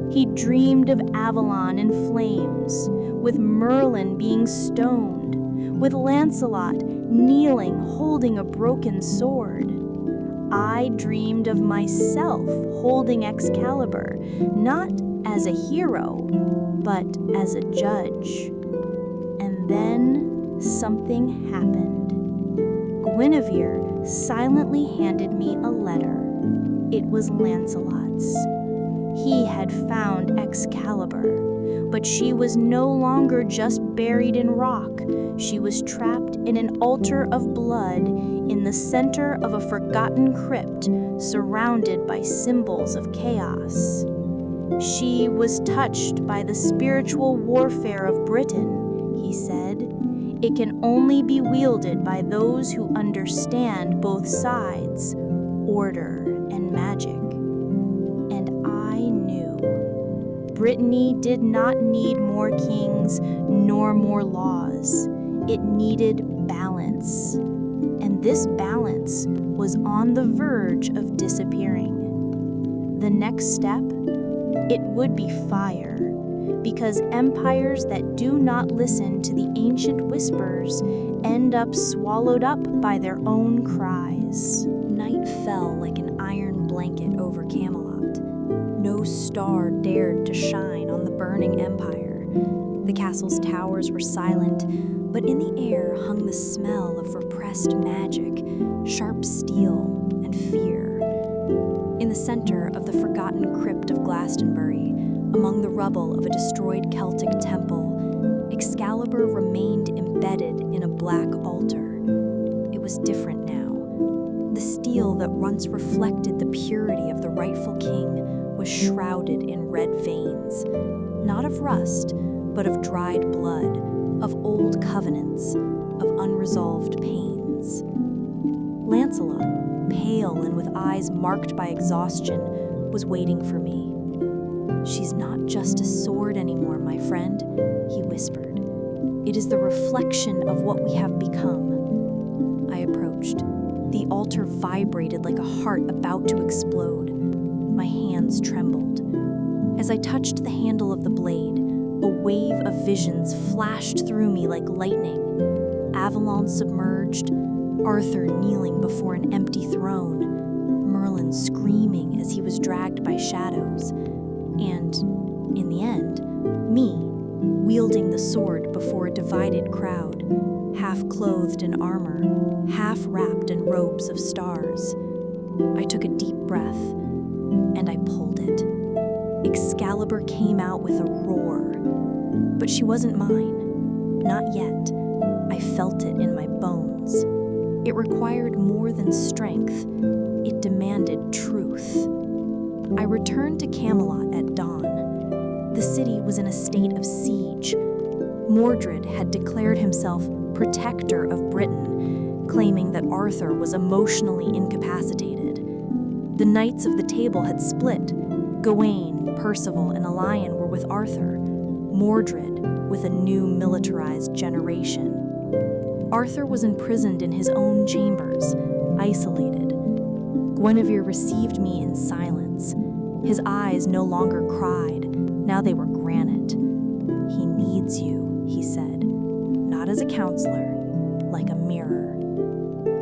He dreamed of Avalon in flames, with Merlin being stoned, with Lancelot kneeling holding a broken sword. I dreamed of myself holding Excalibur, not as a hero, but as a judge. And then something happened. Guinevere silently handed me a letter. It was Lancelot's. He had found Excalibur, but she was no longer just buried in rock. She was trapped in an altar of blood in the center of a forgotten crypt, surrounded by symbols of chaos. She was touched by the spiritual warfare of Britain, he said. It can only be wielded by those who understand both sides, order and magic. And I knew. Brittany did not need more kings nor more laws. It needed balance. And this balance was on the verge of disappearing. The next step, it would be fire, because empires that do not listen to the ancient whispers end up swallowed up by their own cries. Night fell like an iron blanket over Camelot. No star dared to shine on the burning empire. The castle's towers were silent, but in the air hung the smell of repressed magic, sharp steel, and fear. In the center of the forgotten crypt of Glastonbury, among the rubble of a destroyed Celtic temple, Excalibur remained embedded in a black altar. It was different now. The steel that once reflected the purity of the rightful king was shrouded in red veins, not of rust, but of dried blood, of old covenants, of unresolved pains. Lancelot, pale and with eyes marked by exhaustion, was waiting for me. "She's not just a sword anymore, my friend," he whispered. "It is the reflection of what we have become." I approached. The altar vibrated like a heart about to explode. My hands trembled. As I touched the handle of the blade, a wave of visions flashed through me like lightning. Avalon submerged, Arthur kneeling before an empty throne, Merlin screaming as he was dragged by shadows, and, in the end, me, wielding the sword before a divided crowd, half clothed in armor, half wrapped in robes of stars. I took a deep breath, and I pulled it. Excalibur came out with a roar, but she wasn't mine. Not yet. I felt it in my bones. It required more than strength. It demanded truth. I returned to Camelot at dawn. The city was in a state of siege. Mordred had declared himself protector of Britain, claiming that Arthur was emotionally incapacitated. The knights of the table had split. Gawain, Percival, and Elaine were with Arthur. Mordred with a new militarized generation. Arthur was imprisoned in his own chambers, isolated. Guinevere received me in silence. His eyes no longer cried, now they were granite. "He needs you," he said, "not as a counselor, like a mirror."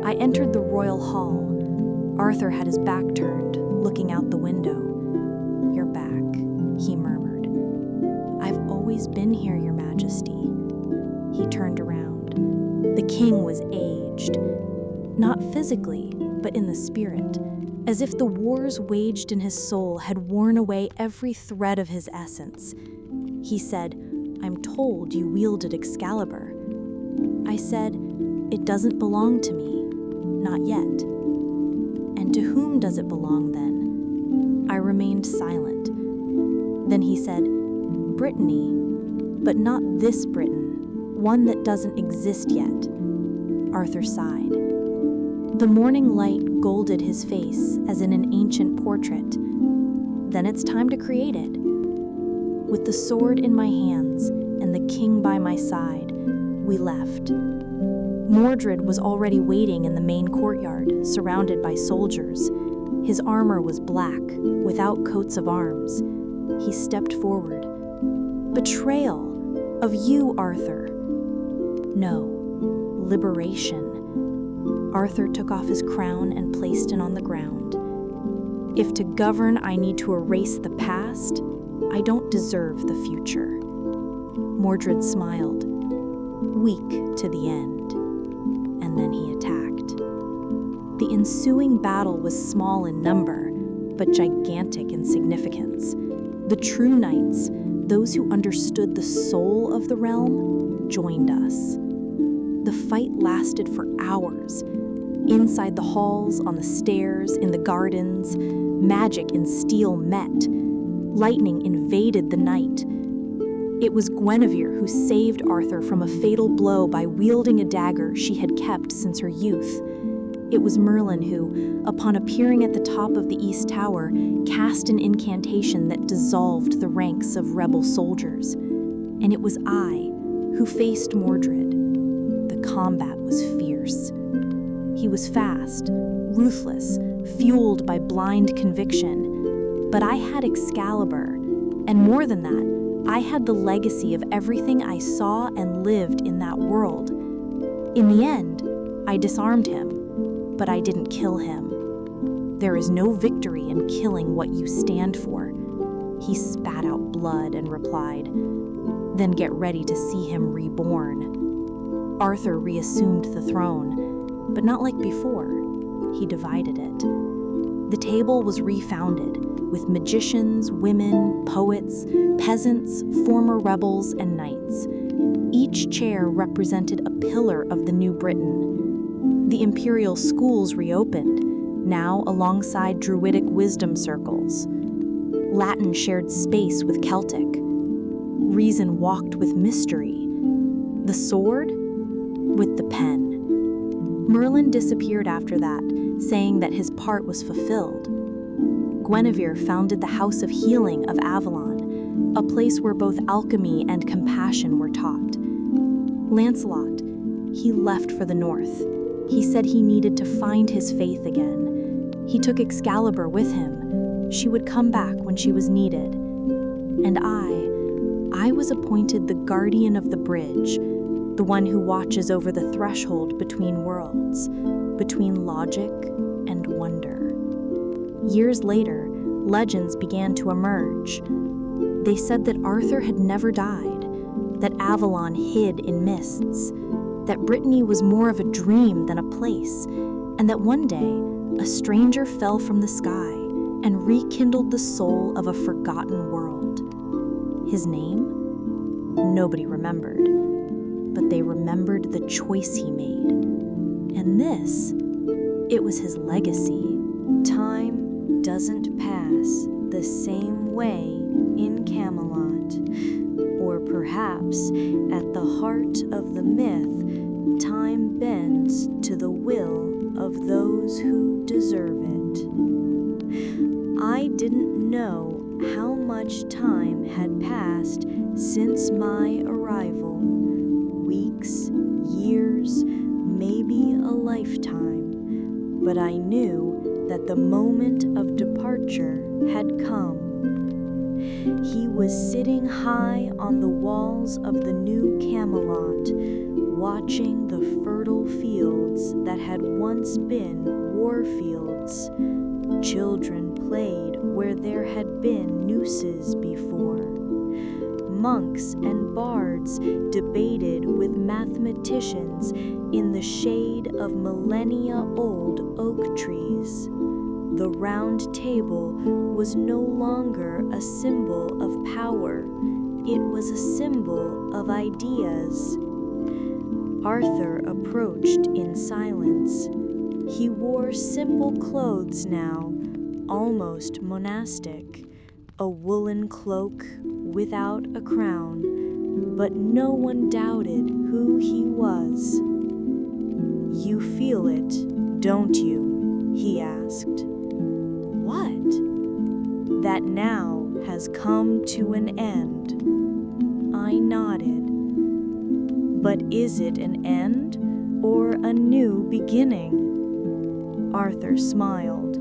I entered the royal hall. Arthur had his back turned, looking out the window. "You're back," he murmured. "I've always been here, Your Majesty." He turned around. The king was aged, not physically, but in the spirit, as if the wars waged in his soul had worn away every thread of his essence. He said, "I'm told you wielded Excalibur." I said, "It doesn't belong to me, not yet." "And to whom does it belong then?" I remained silent. Then he said, "Brittany, but not this Britain, one that doesn't exist yet." Arthur sighed. The morning light golded his face as in an ancient portrait. "Then it's time to create it." With the sword in my hands and the king by my side, we left. Mordred was already waiting in the main courtyard, surrounded by soldiers. His armor was black, without coats of arms. He stepped forward. "Betrayal of you, Arthur." "No, liberation." Arthur took off his crown and placed it on the ground. "If to govern I need to erase the past, I don't deserve the future." Mordred smiled, weak to the end, and then he attacked. The ensuing battle was small in number, but gigantic in significance. The true knights, those who understood the soul of the realm, joined us. The fight lasted for hours. Inside the halls, on the stairs, in the gardens, magic and steel met. Lightning invaded the night. It was Guinevere who saved Arthur from a fatal blow by wielding a dagger she had kept since her youth. It was Merlin who, upon appearing at the top of the East Tower, cast an incantation that dissolved the ranks of rebel soldiers. And it was I who faced Mordred. The combat was fierce. He was fast, ruthless, fueled by blind conviction. But I had Excalibur, and more than that, I had the legacy of everything I saw and lived in that world. In the end, I disarmed him, but I didn't kill him. There is no victory in killing what you stand for. He spat out blood and replied, "Then get ready to see him reborn." Arthur reassumed the throne, but not like before. He divided it. The table was refounded, with magicians, women, poets, peasants, former rebels, and knights. Each chair represented a pillar of the new Britain. The imperial schools reopened, now alongside druidic wisdom circles. Latin shared space with Celtic. Reason walked with mystery. The sword with the pen. Merlin disappeared after that, saying that his part was fulfilled. Guinevere founded the House of Healing of Avalon, a place where both alchemy and compassion were taught. Lancelot, he left for the north. He said he needed to find his faith again. He took Excalibur with him. She would come back when she was needed. And I was appointed the guardian of the bridge, the one who watches over the threshold between worlds, between logic and wonder. Years later, legends began to emerge. They said that Arthur had never died, that Avalon hid in mists, that Brittany was more of a dream than a place, and that one day a stranger fell from the sky and rekindled the soul of a forgotten world. His name? Nobody remembered. But they remembered the choice he made. And this, it was his legacy. Time doesn't pass the same way in Camelot. Or perhaps, at the heart of the myth, time bends to the will of those who deserve it. I didn't know how much time had passed since my arrival. Weeks, years, maybe a lifetime, but I knew that the moment of departure had come. He was sitting high on the walls of the new Camelot, watching the fertile fields that had once been war fields. Children played where there had been nooses before. monks and bards debated with mathematicians in the shade of millennia-old oak trees. The round table was no longer a symbol of power. It was a symbol of ideas. Arthur approached in silence. He wore simple clothes now, almost monastic, a woolen cloak without a crown, but no one doubted who he was. "You feel it, don't you?" he asked. "What?" "That now has come to an end." I nodded. "But is it an end or a new beginning?" Arthur smiled.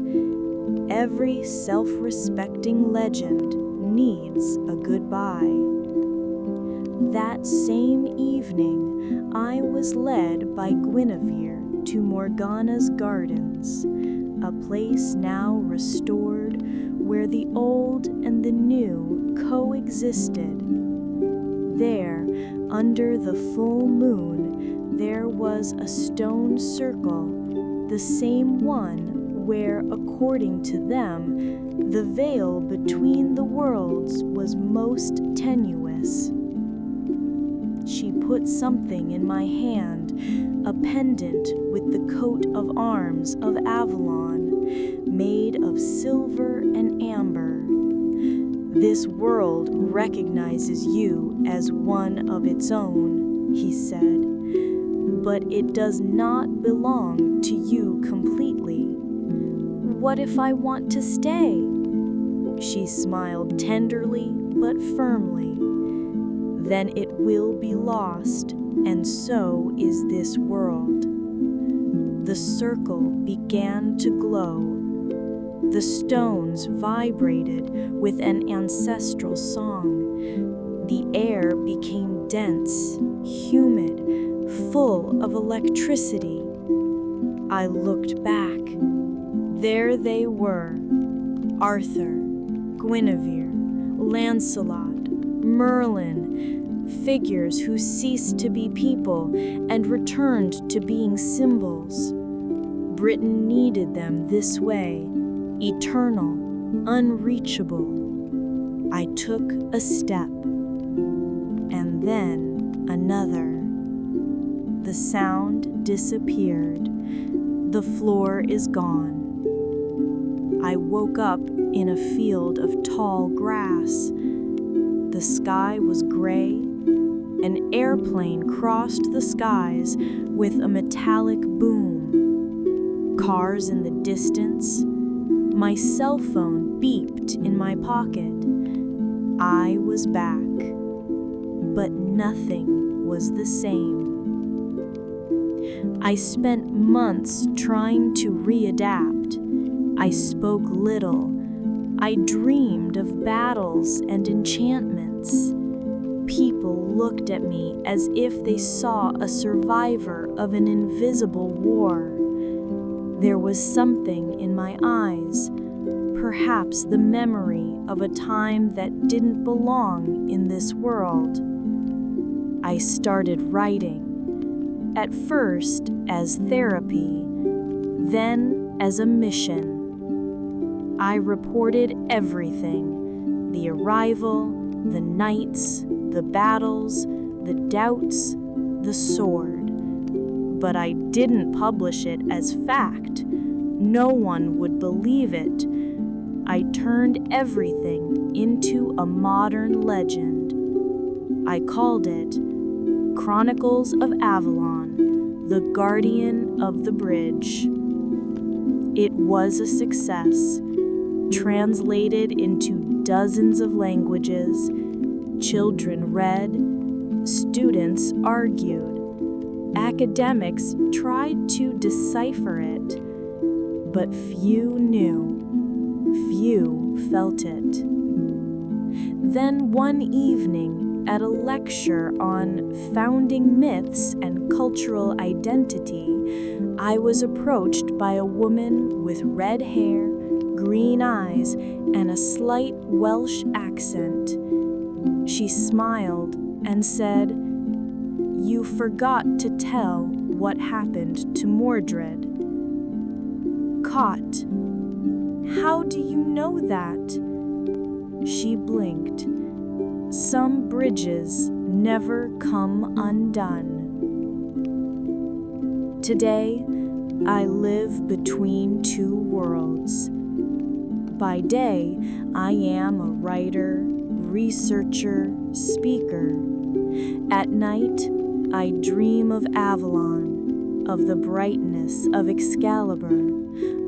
"Every self-respecting legend needs a goodbye." That same evening, I was led by Guinevere to Morgana's gardens, a place now restored where the old and the new coexisted. There, under the full moon, there was a stone circle, the same one where, according to them, the veil between the worlds was most tenuous. She put something in my hand, a pendant with the coat of arms of Avalon, made of silver and amber. "This world recognizes you as one of its own," he said, "but it does not belong to you completely. What if I want to stay?" She smiled tenderly but firmly. "Then it will be lost, and so is this world." The circle began to glow. The stones vibrated with an ancestral song. The air became dense, humid, full of electricity. I looked back. There they were: Arthur, Guinevere, Lancelot, Merlin, figures who ceased to be people and returned to being symbols. Britain needed them this way, eternal, unreachable. I took a step, and then another. The sound disappeared. The floor is gone. I woke up in a field of tall grass. The sky was gray. An airplane crossed the skies with a metallic boom. Cars in the distance. My cell phone beeped in my pocket. I was back. But nothing was the same. I spent months trying to readapt. I spoke little. I dreamed of battles and enchantments. People looked at me as if they saw a survivor of an invisible war. There was something in my eyes, perhaps the memory of a time that didn't belong in this world. I started writing, at first as therapy, then as a mission. I reported everything: the arrival, the nights, the battles, the doubts, the sword. But I didn't publish it as fact. No one would believe it. I turned everything into a modern legend. I called it Chronicles of Avalon, the Guardian of the Bridge. It was a success, translated into dozens of languages. Children read, students argued, academics tried to decipher it, but few knew, few felt it. Then one evening, at a lecture on founding myths and cultural identity, I was approached by a woman with red hair, green eyes, and a slight Welsh accent. She smiled and said, "You forgot to tell what happened to Mordred." "Caught. How do you know that?" She blinked. "Some bridges never come undone." Today, I live between two worlds. By day, I am a writer, researcher, speaker. At night, I dream of Avalon, of the brightness of Excalibur,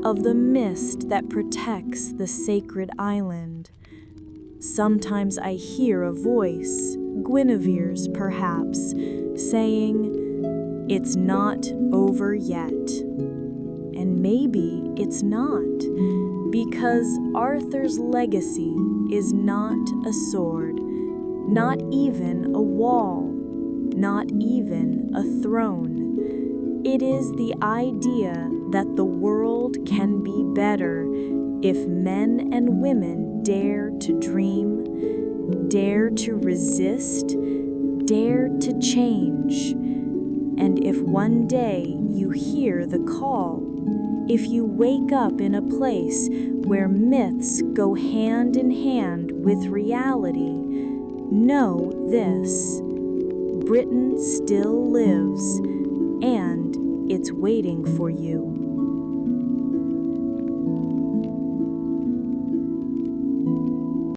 of the mist that protects the sacred island. Sometimes I hear a voice, Guinevere's perhaps, saying, "It's not over yet." And maybe it's not, because Arthur's legacy is not a sword, not even a wall, not even a throne. It is the idea that the world can be better if men and women dare to dream, dare to resist, dare to change. And if one day you hear the call, if you wake up in a place where myths go hand in hand with reality, know this: Britain still lives, and it's waiting for you.